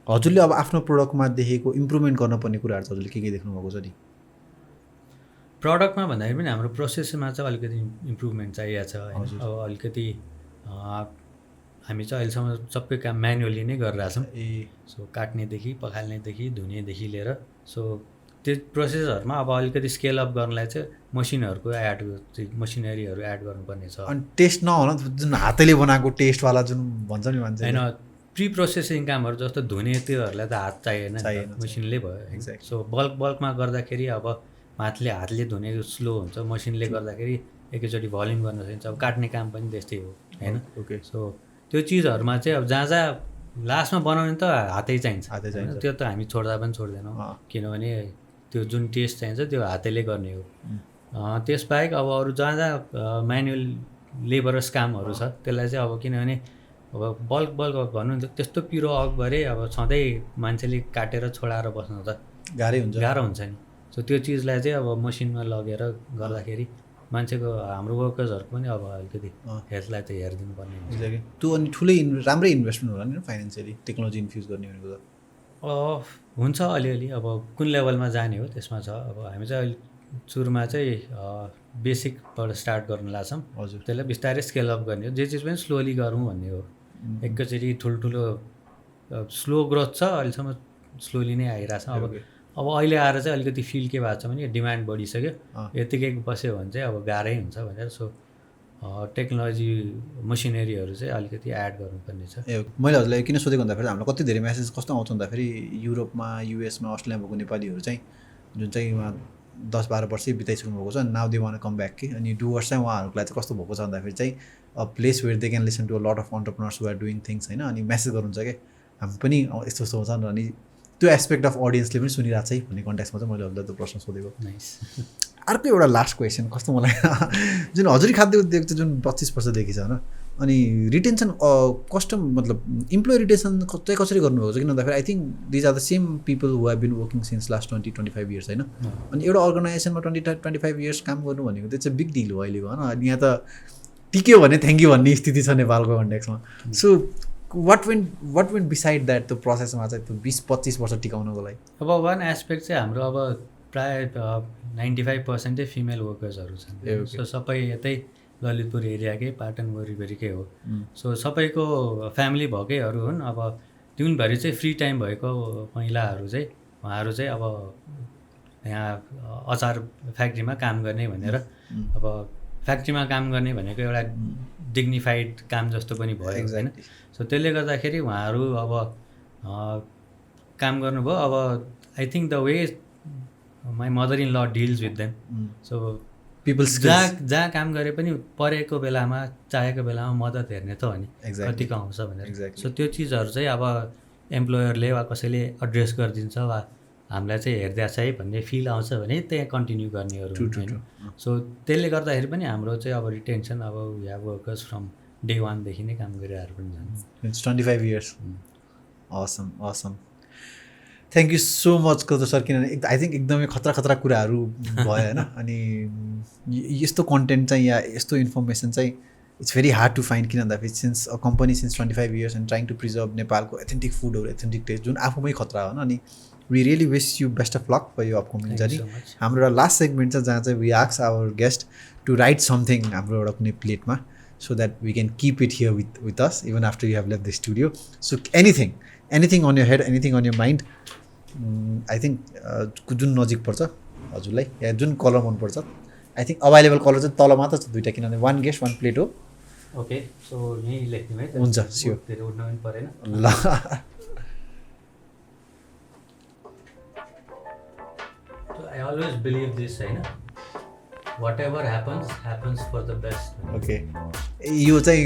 हजुरले अब आफ्नो प्रोडक्टमा देखेको इम्प्रुभमेन्ट गर्नुपर्ने कुराहरू चाहिँ हजुरले के देख्नुभएको छ नि?
प्रडक्टमा भन्दाखेरि पनि हाम्रो प्रोसेसमा चाहिँ अलिकति इम्प्रुभमेन्ट चाहिएको छ होइन। अब अलिकति हामी चाहिँ अहिलेसम्म सबै काम म्यानुअली नै गरिरहेछौँ। सो काट्नेदेखि पखाल्नेदेखि धुनेदेखि लिएर, सो त्यो प्रोसेसहरूमा अब अलिकति स्केल अप गर्नलाई चाहिँ मसिनहरूको मसिनरीहरू एड गर्नुपर्ने छ।
अनि टेस्ट नहोला जुन हातले बनाएको टेस्टवाला जुन भन्छ नि मान्छे
होइन, प्री प्रोसेसिङ कामहरू जस्तो धुने त्योहरूलाई त हात चाहिएन, मसिनले भयो। सो बल्कमा गर्दाखेरि अब हातले धुने स्लो हुन्छ, मसिनले गर्दाखेरि एकैचोटि भल्युम गर्न सकिन्छ। अब काट्ने काम पनि त्यस्तै हो होइन। सो त्यो चिजहरूमा चाहिँ अब जहाँ लास्टमा बनाउने त हातै चाहिन्छ, त्यो त हामी छोड्दा पनि छोड्दैनौँ, किनभने त्यो जुन टेस्ट चाहिन्छ त्यो हातैले गर्ने हो। त्यसबाहेक अब अरू जहाँ जहाँ म्यानुअल लेबरस कामहरू छ त्यसलाई चाहिँ अब किनभने अब बल्क भन्नुहुन्छ त्यस्तो पिरो अगभरे अब सधैँ मान्छेले काटेर छोडाएर बस्नु त गाह्रो हुन्छ नि। सो त्यो चिजलाई चाहिँ अब मसिनमा लगेर गर्दाखेरि मान्छेको हाम्रो वर्कर्सहरूको पनि अब अलिकति हेल्थलाई त हेरिदिनु पर्ने हुन्छ।
त्यो अनि ठुलै राम्रै इन्भेस्टमेन्ट होला नि फाइनेन्सियली टेक्नोलोजी इन्फ्युज गर्ने भनेको त
हुन्छ अलिअलि अब कुन लेभलमा जाने हो त्यसमा छ। अब हामी चाहिँ अहिले सुरुमा चाहिँ बेसिकबाट स्टार्ट गर्न लाग्छौँ।
हजुर
त्यसलाई बिस्तारै स्केल अप गर्ने हो, जे चिज पनि स्लोली गरौँ भन्ने हो। एकैचोटि ठुल्ठुलो स्लो ग्रोथ छ अहिलेसम्म, स्लोली नै आइरहेछ। अब अहिले आएर चाहिँ अलिकति फिल के भएको छ भने डिमान्ड बढिसक्यो, यतिकै बस्यो भने चाहिँ अब गाह्रै हुन्छ भनेर। सो टेक्नोलोजी मसिनरीहरू चाहिँ अलिकति एड गर्नुपर्ने छ।
मैले हजुरलाई किन सोधेको भन्दाखेरि हामीलाई कति धेरै मेसेज कस्तो आउँछ भन्दाखेरि युरोपमा युएसमा अस्ट्रेलियामा भएको नेपालीहरू चाहिँ जुन चाहिँ उहाँ 10-12 वर्षै बिताइसक्नु भएको छ, now they one come back कि। अनि डुवर्स चाहिँ उहाँहरूलाई चाहिँ कस्तो भएको छ भन्दाखेरि चाहिँ a place where they can listen to a lot of entrepreneurs who are doing things होइन। अनि मेसेज गर्नुहुन्छ कि हामी पनि यस्तो यस्तो हुन्छ अनि त्यो एस्पेक्ट अफ अडियन्सले पनि सुनिरहेको छ है भन्ने कन्टेक्समा चाहिँ मैले हजुरलाई त्यो प्रश्न सोधेको। अर्को एउटा लास्ट क्वेसन कस्तो मलाई जुन हजुरी खाद्य उद्योग चाहिँ जुन 25 वर्षदेखि छ होइन, अनि रिटेन्सन कस्टम मतलब इम्प्लोइ रिटेन्सन चाहिँ कसरी गर्नुभएको छ? किन भन्दाखेरि I think these are the same people who have been working since last 20-25 years होइन। अनि एउटा अर्गनाइजेसनमा 20-25 इयर्स काम गर्नु भनेको त्यो चाहिँ बिग डिल हो अहिलेको होइन। अनि यहाँ त टिक्यो भने थ्याङ्क यू भन्ने स्थिति छ नेपालको कन्टेक्समा। So what went beside that त्यो प्रोसेसमा चाहिँ त्यो 20-25 वर्ष टिकाउनको लागि?
अब वान एस्पेक्ट चाहिँ हाम्रो अब प्रायः 95% फिमेल वर्कर्सहरू छन्। सो सबै यतै ललितपुर एरियाकै पाटन वरिपरिकै हो। सो सबैको फ्यामिली भएकैहरू हुन्। अब दिनभरि चाहिँ फ्री टाइम भएको महिलाहरू चाहिँ उहाँहरू चाहिँ अब यहाँ अचार फ्याक्ट्रीमा काम गर्ने भनेर, अब फ्याक्ट्रीमा काम गर्ने भनेको एउटा डिग्निफाइड काम जस्तो पनि भयो होइन। सो त्यसले गर्दाखेरि उहाँहरू अब काम गर्नुभयो। अब I think the way my mother in law deals with them. So
peoples
जहाँ काम गरे पनि परेको बेलामा चाहेको बेलामा मद्दत हेर्ने त हो नि, कतिको आउँछ भनेर। सो त्यो चिजहरू चाहिँ अब एम्प्लोयरले वा कसैले एड्रेस गरिदिन्छ वा हामीलाई चाहिँ हेरिदिएको छ है भन्ने फिल आउँछ भने त्यहाँ कन्टिन्यू गर्नेहरू होइन। सो त्यसले गर्दाखेरि पनि हाम्रो चाहिँ अब रिटेन्सन अब we have workers from day 1देखि नै काम गरिरहेको पनि छन्।
25 years. Assam Assam, thank you so much कदर सर। किनभने आई थिङ्क एकदमै खतरा कुराहरू भयो होइन। अनि यस्तो कन्टेन्ट चाहिँ या यस्तो इन्फर्मेसन चाहिँ it's very hard to find. किन भन्दाखेरि since a company since 25 years and trying to preserve नेपालको एथेन्टिक फुडहरू, एथेन्टिक टेस्ट जुन आफूमै खतरा हो होइन। अनि we really wish you best of luck for यो अपकमिङ जर्नी। हाम्रो एउटा लास्ट सेगमेन्ट छ जहाँ चाहिँ we ask our guest to write something हाम्रो एउटा कुनै प्लेटमा, so that we can keep it here with us even after you have left the studio. So anything on your head, anything on your mind, I think जुन नजिक पर्छ हजुरलाई या जुन colour मन पर्छ, आई थिङ्क अभाइलेबल कलर चाहिँ तल मात्र छ दुईवटा, किनभने 1 गेस्ट 1 प्लेट हो।
ओके, सो यहीँ लेख्नु है।
हुन्छ, स्योर।
धेरै उठ्नु पनि परेन
ल।
I always believe this होइन, whatever happens for the best.
Okay, यो चाहिँ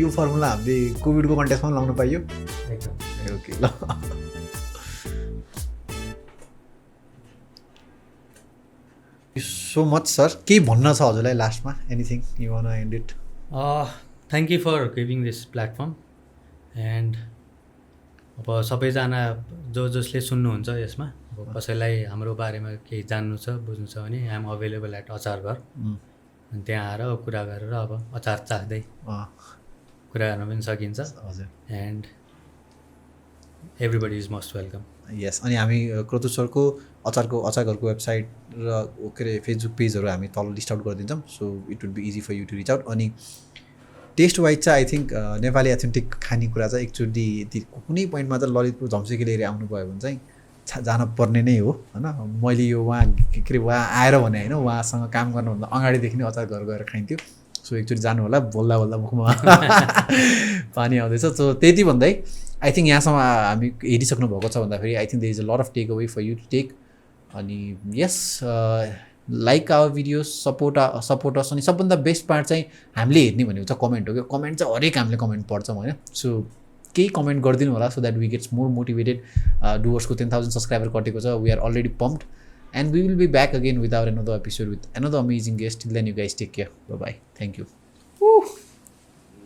यो फर्मुला हामीले कोभिडको कन्टेक्समा लाउन पाइयो
एकदम।
ओके ल। सो मच सर, केही भन्न छ हजुरलाई लास्टमा? Anything you want end it?
Thank you for giving this platform. And अब सबैजना जसले सुन्नुहुन्छ यसमा, अब कसैलाई हाम्रो बारेमा केही जान्नु छ बुझ्नु छ भने आइ एम अभाइलेबल एट अचार घर। अनि त्यहाँ आएर कुरा गरेर अब अचार चाख्दै कुरा गर्न पनि सकिन्छ।
हजुर।
And everybody is most welcome.
Yes, अनि हामी क्रतु सरको अचार घरको वेबसाइट र के अरे फेसबुक पेजहरू हामी तल लिस्ट आउट गरिदिन्छौँ। So it would be easy for you to reach out. अनि टेस्ट वाइज चाहिँ आई थिङ्क नेपाली एथेन्टिक खानेकुरा चाहिँ एकचोटि कुनै पोइन्टमा चाहिँ ललितपुर झम्सिकेल एरिया आउनुभयो भने चाहिँ जान पर्ने नै हो होइन। मैले यो के अरे उहाँ आएर भने होइन, उहाँसँग काम गर्नुभन्दा अगाडिदेखि नै अचार घर गएर खाइन्थ्यो। सो एकचोटि जानु होला, बोल्दा मुखमा पानी आउँदैछ। सो त्यति भन्दै आई थिङ्क यहाँसम्म हामी हेरिसक्नु भएको छ भन्दाखेरि I think there is a lot of take away for you to take. अनि yes, like our videos, support us. अनि सबभन्दा बेस्ट पार्ट चाहिँ हामीले हेर्ने भनेको चाहिँ कमेन्ट हो। क्या कमेन्ट चाहिँ हरेक हामीले कमेन्ट पढ्छौँ होइन। सो केही कमेन्ट गरिदिनु होला so that we gets more motivated. डुवर्सको 10,000 सब्सक्राइबर कटेको छ, we are already pumped. And we will be back again with our another episode with another amazing guest. Till then, you guys take care. Bye bye. Thank you. Woo.